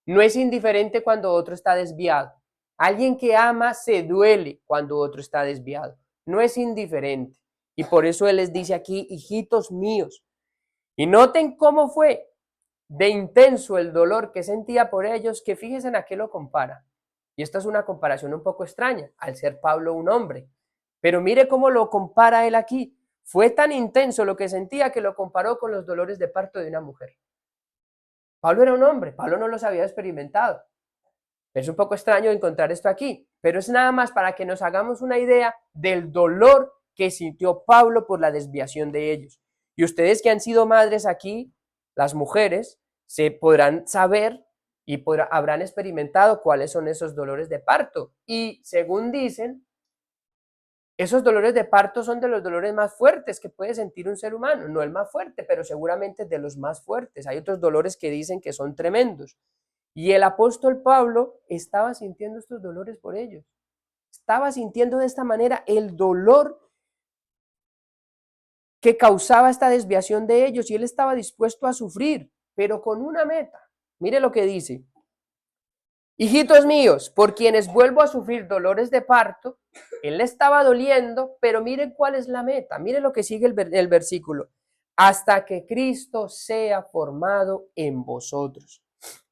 no es indiferente cuando otro está desviado. Alguien que ama se duele cuando otro está desviado. No es indiferente. Y por eso él les dice aquí, hijitos míos. Y noten cómo fue de intenso el dolor que sentía por ellos, que fíjense en a qué lo compara. Y esta es una comparación un poco extraña, al ser Pablo un hombre. Pero mire cómo lo compara él aquí. Fue tan intenso lo que sentía que lo comparó con los dolores de parto de una mujer. Pablo era un hombre, Pablo no los había experimentado. Es un poco extraño encontrar esto aquí, pero es nada más para que nos hagamos una idea del dolor que sintió Pablo por la desviación de ellos. Y ustedes que han sido madres aquí, las mujeres, se podrán saber y habrán experimentado cuáles son esos dolores de parto. Y según dicen, esos dolores de parto son de los dolores más fuertes que puede sentir un ser humano. No el más fuerte, pero seguramente de los más fuertes. Hay otros dolores que dicen que son tremendos. Y el apóstol Pablo estaba sintiendo estos dolores por ellos. Estaba sintiendo de esta manera el dolor que causaba esta desviación de ellos y él estaba dispuesto a sufrir, pero con una meta. Mire lo que dice. Hijitos míos, por quienes vuelvo a sufrir dolores de parto, él le estaba doliendo, pero miren cuál es la meta. Miren lo que sigue el versículo. Hasta que Cristo sea formado en vosotros.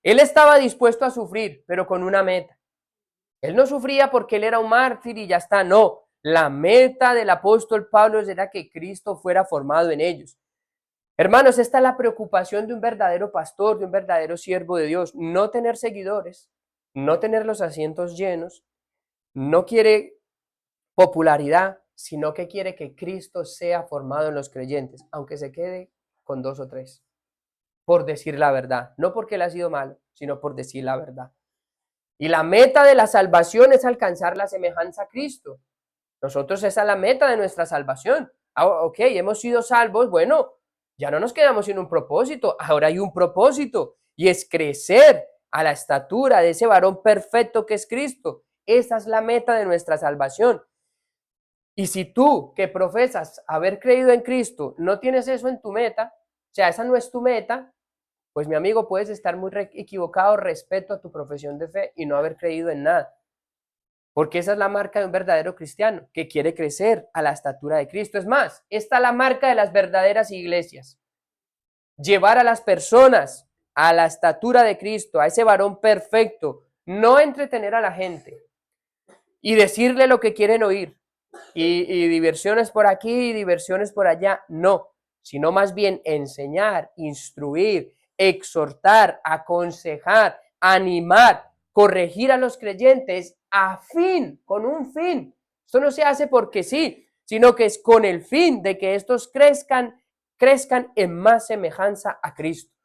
Él estaba dispuesto a sufrir, pero con una meta. Él no sufría porque él era un mártir y ya está, no. La meta del apóstol Pablo era que Cristo fuera formado en ellos. Hermanos, esta es la preocupación de un verdadero pastor, de un verdadero siervo de Dios. No tener seguidores, no tener los asientos llenos, no quiere popularidad, sino que quiere que Cristo sea formado en los creyentes, aunque se quede con 2 o 3, por decir la verdad. No porque él ha sido malo, sino por decir la verdad. Y la meta de la salvación es alcanzar la semejanza a Cristo. Nosotros esa es la meta de nuestra salvación. Ok, hemos sido salvos, bueno, ya no nos quedamos sin un propósito, ahora hay un propósito y es crecer a la estatura de ese varón perfecto que es Cristo. Esa es la meta de nuestra salvación. Y si tú que profesas haber creído en Cristo no tienes eso en tu meta, o sea, esa no es tu meta, pues mi amigo, puedes estar muy equivocado respecto a tu profesión de fe y no haber creído en nada. Porque esa es la marca de un verdadero cristiano, que quiere crecer a la estatura de Cristo. Es más, esta es la marca de las verdaderas iglesias. Llevar a las personas a la estatura de Cristo, a ese varón perfecto, no entretener a la gente y decirle lo que quieren oír. Y diversiones por aquí y diversiones por allá, no, sino más bien enseñar, instruir, exhortar, aconsejar, animar, corregir a los creyentes con un fin. Esto no se hace porque sí, sino que es con el fin de que estos crezcan en más semejanza a Cristo.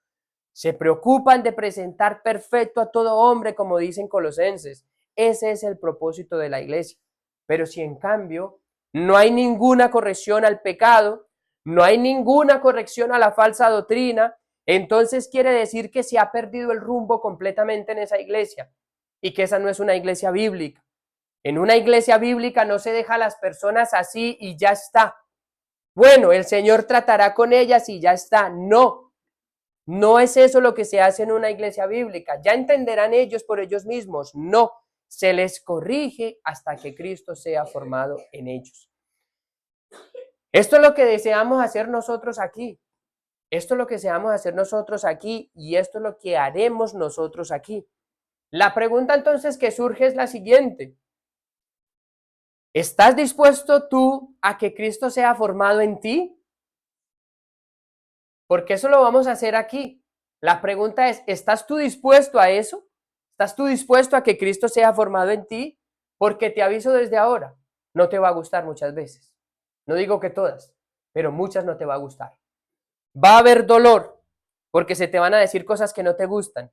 Se preocupan de presentar perfecto a todo hombre, como dicen Colosenses. Ese es el propósito de la iglesia. Pero si en cambio no hay ninguna corrección al pecado, no hay ninguna corrección a la falsa doctrina, entonces quiere decir que se ha perdido el rumbo completamente en esa iglesia y que esa no es una iglesia bíblica. En una iglesia bíblica no se deja a las personas así y ya está. Bueno, el Señor tratará con ellas y ya está. No, no es eso lo que se hace en una iglesia bíblica. Ya entenderán ellos por ellos mismos. No, se les corrige hasta que Cristo sea formado en ellos. Esto es lo que deseamos hacer nosotros aquí. Esto es lo que deseamos hacer nosotros aquí y esto es lo que haremos nosotros aquí. La pregunta entonces que surge es la siguiente. ¿Estás dispuesto tú a que Cristo sea formado en ti? Porque eso lo vamos a hacer aquí. La pregunta es, ¿estás tú dispuesto a eso? ¿Estás tú dispuesto a que Cristo sea formado en ti? Porque te aviso desde ahora, no te va a gustar muchas veces. No digo que todas, pero muchas no te va a gustar. Va a haber dolor, porque se te van a decir cosas que no te gustan.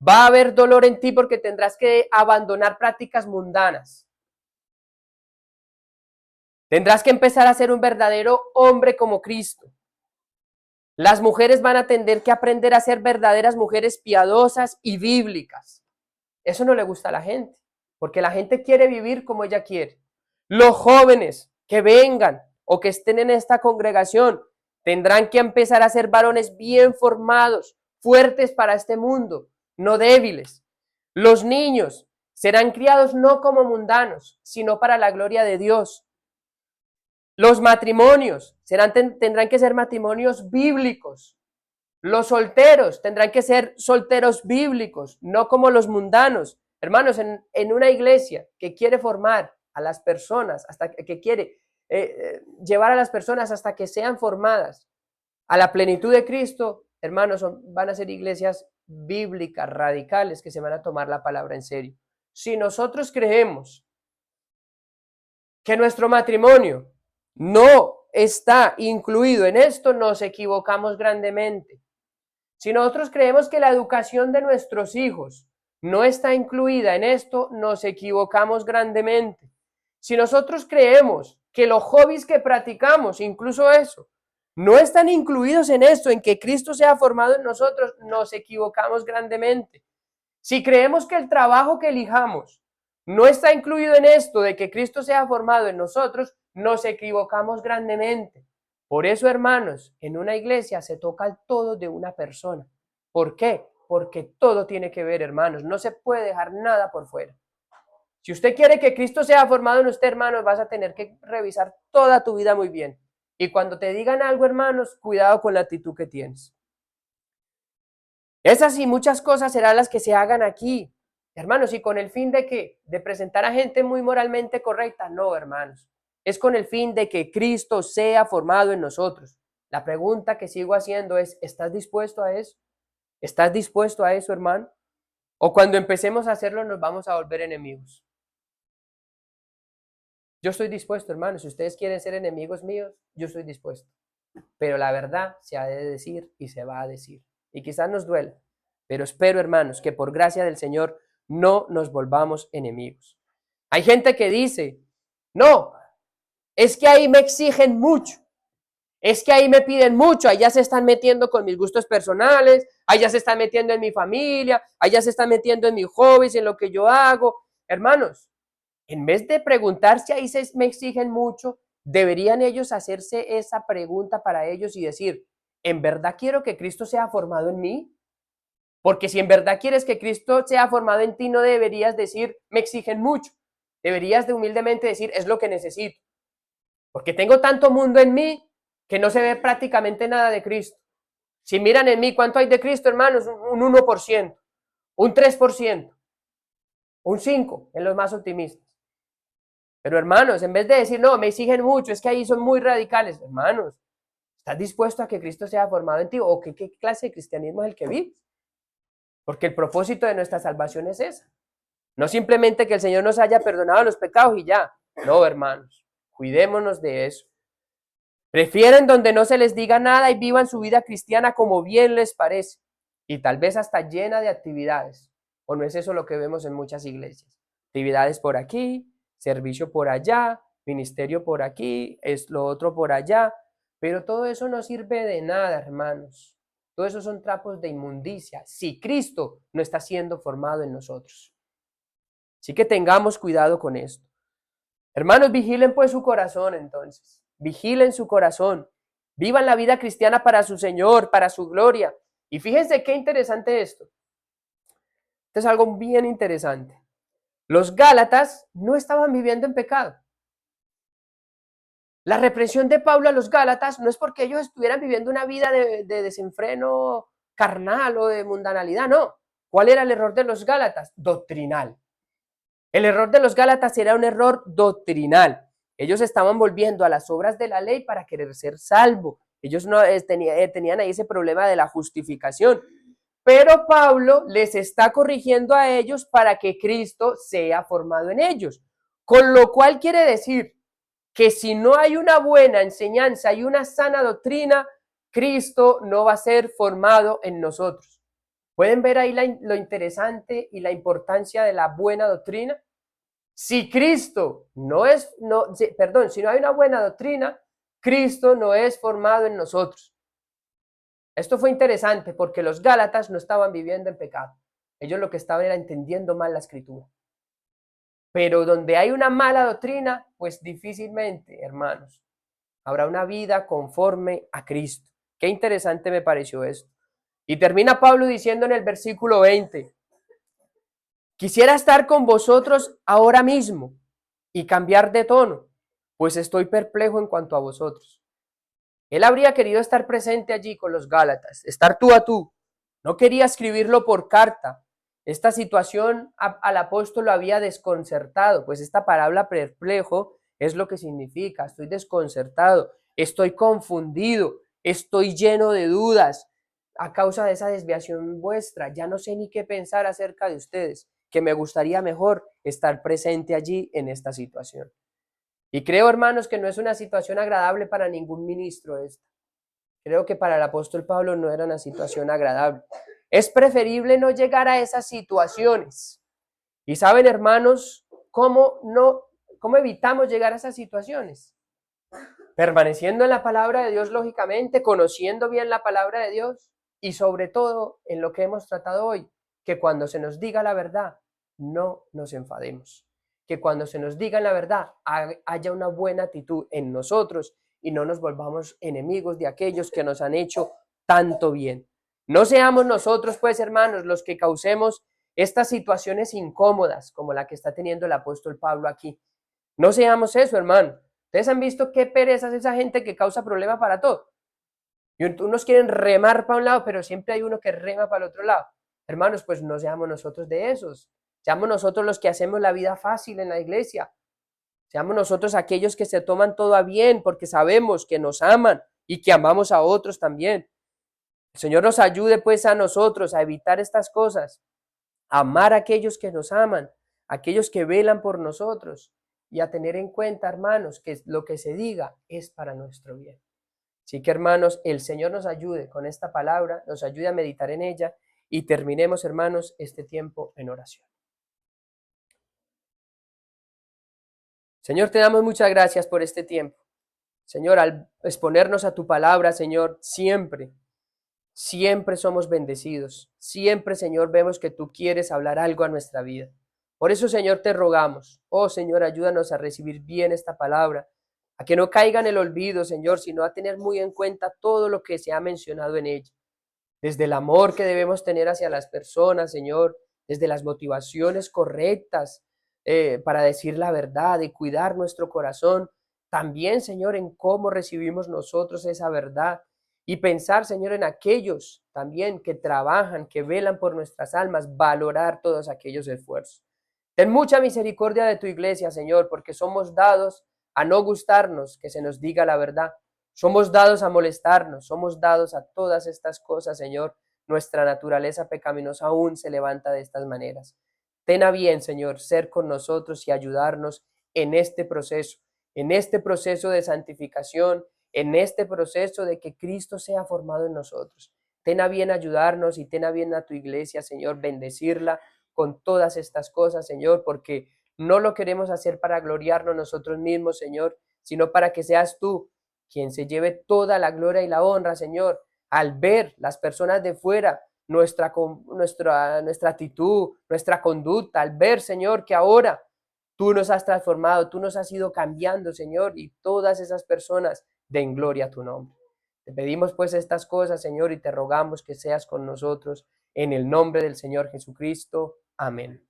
Va a haber dolor en ti porque tendrás que abandonar prácticas mundanas. Tendrás que empezar a ser un verdadero hombre como Cristo. Las mujeres van a tener que aprender a ser verdaderas mujeres piadosas y bíblicas. Eso no le gusta a la gente, porque la gente quiere vivir como ella quiere. Los jóvenes que vengan o que estén en esta congregación tendrán que empezar a ser varones bien formados, fuertes para este mundo, no débiles. Los niños serán criados no como mundanos, sino para la gloria de Dios. Los matrimonios tendrán que ser matrimonios bíblicos. Los solteros tendrán que ser solteros bíblicos, no como los mundanos. Hermanos, en una iglesia que quiere formar a las personas, hasta que quiere llevar a las personas hasta que sean formadas a la plenitud de Cristo, hermanos, van a ser iglesias bíblicas, radicales, que se van a tomar la palabra en serio. Si nosotros creemos que nuestro matrimonio no está incluido en esto, nos equivocamos grandemente. Si nosotros creemos que la educación de nuestros hijos no está incluida en esto, nos equivocamos grandemente. Si nosotros creemos que los hobbies que practicamos, incluso eso, no están incluidos en esto, en que Cristo sea formado en nosotros, nos equivocamos grandemente. Si creemos que el trabajo que elijamos no está incluido en esto de que Cristo sea formado en nosotros, nos equivocamos grandemente. Por eso, hermanos, en una iglesia se toca el todo de una persona. ¿Por qué? Porque todo tiene que ver, hermanos. No se puede dejar nada por fuera. Si usted quiere que Cristo sea formado en usted, hermanos, vas a tener que revisar toda tu vida muy bien. Y cuando te digan algo, hermanos, cuidado con la actitud que tienes. Esas y muchas cosas serán las que se hagan aquí, hermanos, y con el fin de que de presentar a gente muy moralmente correcta, no, hermanos. Es con el fin de que Cristo sea formado en nosotros. La pregunta que sigo haciendo es, ¿estás dispuesto a eso? ¿Estás dispuesto a eso, hermano? O cuando empecemos a hacerlo nos vamos a volver enemigos. Yo estoy dispuesto, hermanos. Si ustedes quieren ser enemigos míos, yo estoy dispuesto. Pero la verdad se ha de decir y se va a decir. Y quizás nos duela, pero espero, hermanos, que por gracia del Señor no nos volvamos enemigos. Hay gente que dice, no, es que ahí me exigen mucho, es que ahí me piden mucho, allá se están metiendo con mis gustos personales, allá se están metiendo en mi familia, allá se están metiendo en mis hobbies, en lo que yo hago. Hermanos, en vez de preguntar si ahí me exigen mucho, deberían ellos hacerse esa pregunta para ellos y decir, ¿en verdad quiero que Cristo sea formado en mí? Porque si en verdad quieres que Cristo sea formado en ti, no deberías decir, me exigen mucho. Deberías de humildemente decir, es lo que necesito. Porque tengo tanto mundo en mí que no se ve prácticamente nada de Cristo. Si miran en mí, ¿cuánto hay de Cristo, hermanos? Un 1%, un 3%, un 5% en los más optimistas. Pero hermanos, en vez de decir, no, me exigen mucho, es que ahí son muy radicales, hermanos, ¿estás dispuesto a que Cristo sea formado en ti? ¿O qué clase de cristianismo es el que vives? Porque el propósito de nuestra salvación es esa. No simplemente que el Señor nos haya perdonado los pecados y ya. No, hermanos, cuidémonos de eso. Prefieren donde no se les diga nada y vivan su vida cristiana como bien les parece. Y tal vez hasta llena de actividades. ¿O no es eso lo que vemos en muchas iglesias? Actividades por aquí, servicio por allá, ministerio por aquí, es lo otro por allá. Pero todo eso no sirve de nada, hermanos. Todo eso son trapos de inmundicia si Cristo no está siendo formado en nosotros. Así que tengamos cuidado con esto. Hermanos, vigilen pues su corazón entonces. Vigilen su corazón. Vivan la vida cristiana para su Señor, para su gloria. Y fíjense qué interesante esto. Esto es algo bien interesante. Los Gálatas no estaban viviendo en pecado. La represión de Pablo a los Gálatas no es porque ellos estuvieran viviendo una vida de desenfreno carnal o de mundanalidad, no. ¿Cuál era el error de los Gálatas? Doctrinal. El error de los Gálatas era un error doctrinal. Ellos estaban volviendo a las obras de la ley para querer ser salvo. Ellos no tenían ahí ese problema de la justificación. Pero Pablo les está corrigiendo a ellos para que Cristo sea formado en ellos. Con lo cual quiere decir que si no hay una buena enseñanza y una sana doctrina, Cristo no va a ser formado en nosotros. ¿Pueden ver ahí lo interesante y la importancia de la buena doctrina? Si Cristo no es, no, perdón, si no hay una buena doctrina, Cristo no es formado en nosotros. Esto fue interesante porque los Gálatas no estaban viviendo en pecado. Ellos lo que estaban era entendiendo mal la escritura. Pero donde hay una mala doctrina, pues difícilmente, hermanos, habrá una vida conforme a Cristo. Qué interesante me pareció esto. Y termina Pablo diciendo en el versículo 20, quisiera estar con vosotros ahora mismo y cambiar de tono, pues estoy perplejo en cuanto a vosotros. Él habría querido estar presente allí con los Gálatas, estar tú a tú. No quería escribirlo por carta. Esta situación al apóstol lo había desconcertado, pues esta palabra perplejo es lo que significa, estoy desconcertado, estoy confundido, estoy lleno de dudas a causa de esa desviación vuestra, ya no sé ni qué pensar acerca de ustedes, que me gustaría mejor estar presente allí en esta situación. Y creo, hermanos, que no es una situación agradable para ningún ministro esta. Creo que para el apóstol Pablo no era una situación agradable. Es preferible no llegar a esas situaciones. Y saben, hermanos, cómo evitamos llegar a esas situaciones. Permaneciendo en la palabra de Dios, lógicamente, conociendo bien la palabra de Dios y sobre todo en lo que hemos tratado hoy, que cuando se nos diga la verdad, no nos enfademos. Que cuando se nos diga la verdad, haya una buena actitud en nosotros y no nos volvamos enemigos de aquellos que nos han hecho tanto bien. No seamos nosotros, pues, hermanos, los que causemos estas situaciones incómodas como la que está teniendo el apóstol Pablo aquí. No seamos eso, hermano. Ustedes han visto qué pereza es esa gente que causa problemas para todo. Y unos quieren remar para un lado, pero siempre hay uno que rema para el otro lado. Hermanos, pues no seamos nosotros de esos. Seamos nosotros los que hacemos la vida fácil en la iglesia. Seamos nosotros aquellos que se toman todo a bien porque sabemos que nos aman y que amamos a otros también. El Señor nos ayude pues a nosotros a evitar estas cosas, a amar a aquellos que nos aman, a aquellos que velan por nosotros y a tener en cuenta, hermanos, que lo que se diga es para nuestro bien. Así que, hermanos, el Señor nos ayude con esta palabra, nos ayude a meditar en ella y terminemos, hermanos, este tiempo en oración. Señor, te damos muchas gracias por este tiempo. Señor, al exponernos a tu palabra, Señor, siempre somos bendecidos. Siempre, Señor, vemos que tú quieres hablar algo a nuestra vida. Por eso, Señor, te rogamos. Oh, Señor, ayúdanos a recibir bien esta palabra, a que no caiga en el olvido, Señor, sino a tener muy en cuenta todo lo que se ha mencionado en ella. Desde el amor que debemos tener hacia las personas, Señor, desde las motivaciones correctas para decir la verdad y cuidar nuestro corazón. También, Señor, en cómo recibimos nosotros esa verdad y pensar, Señor, en aquellos también que trabajan, que velan por nuestras almas, valorar todos aquellos esfuerzos. Ten mucha misericordia de tu iglesia, Señor, porque somos dados a no gustarnos que se nos diga la verdad. Somos dados a molestarnos, somos dados a todas estas cosas, Señor. Nuestra naturaleza pecaminosa aún se levanta de estas maneras. Ten a bien, Señor, ser con nosotros y ayudarnos en este proceso de santificación, en este proceso de que Cristo sea formado en nosotros. Ten a bien ayudarnos y ten a bien a tu iglesia, Señor, bendecirla con todas estas cosas, Señor, porque no lo queremos hacer para gloriarnos nosotros mismos, Señor, sino para que seas tú quien se lleve toda la gloria y la honra, Señor, al ver las personas de fuera nuestra actitud, nuestra conducta, al ver, Señor, que ahora tú nos has transformado, tú nos has ido cambiando, Señor, y todas esas personas den gloria a tu nombre. Te pedimos pues estas cosas, Señor, y te rogamos que seas con nosotros en el nombre del Señor Jesucristo. Amén.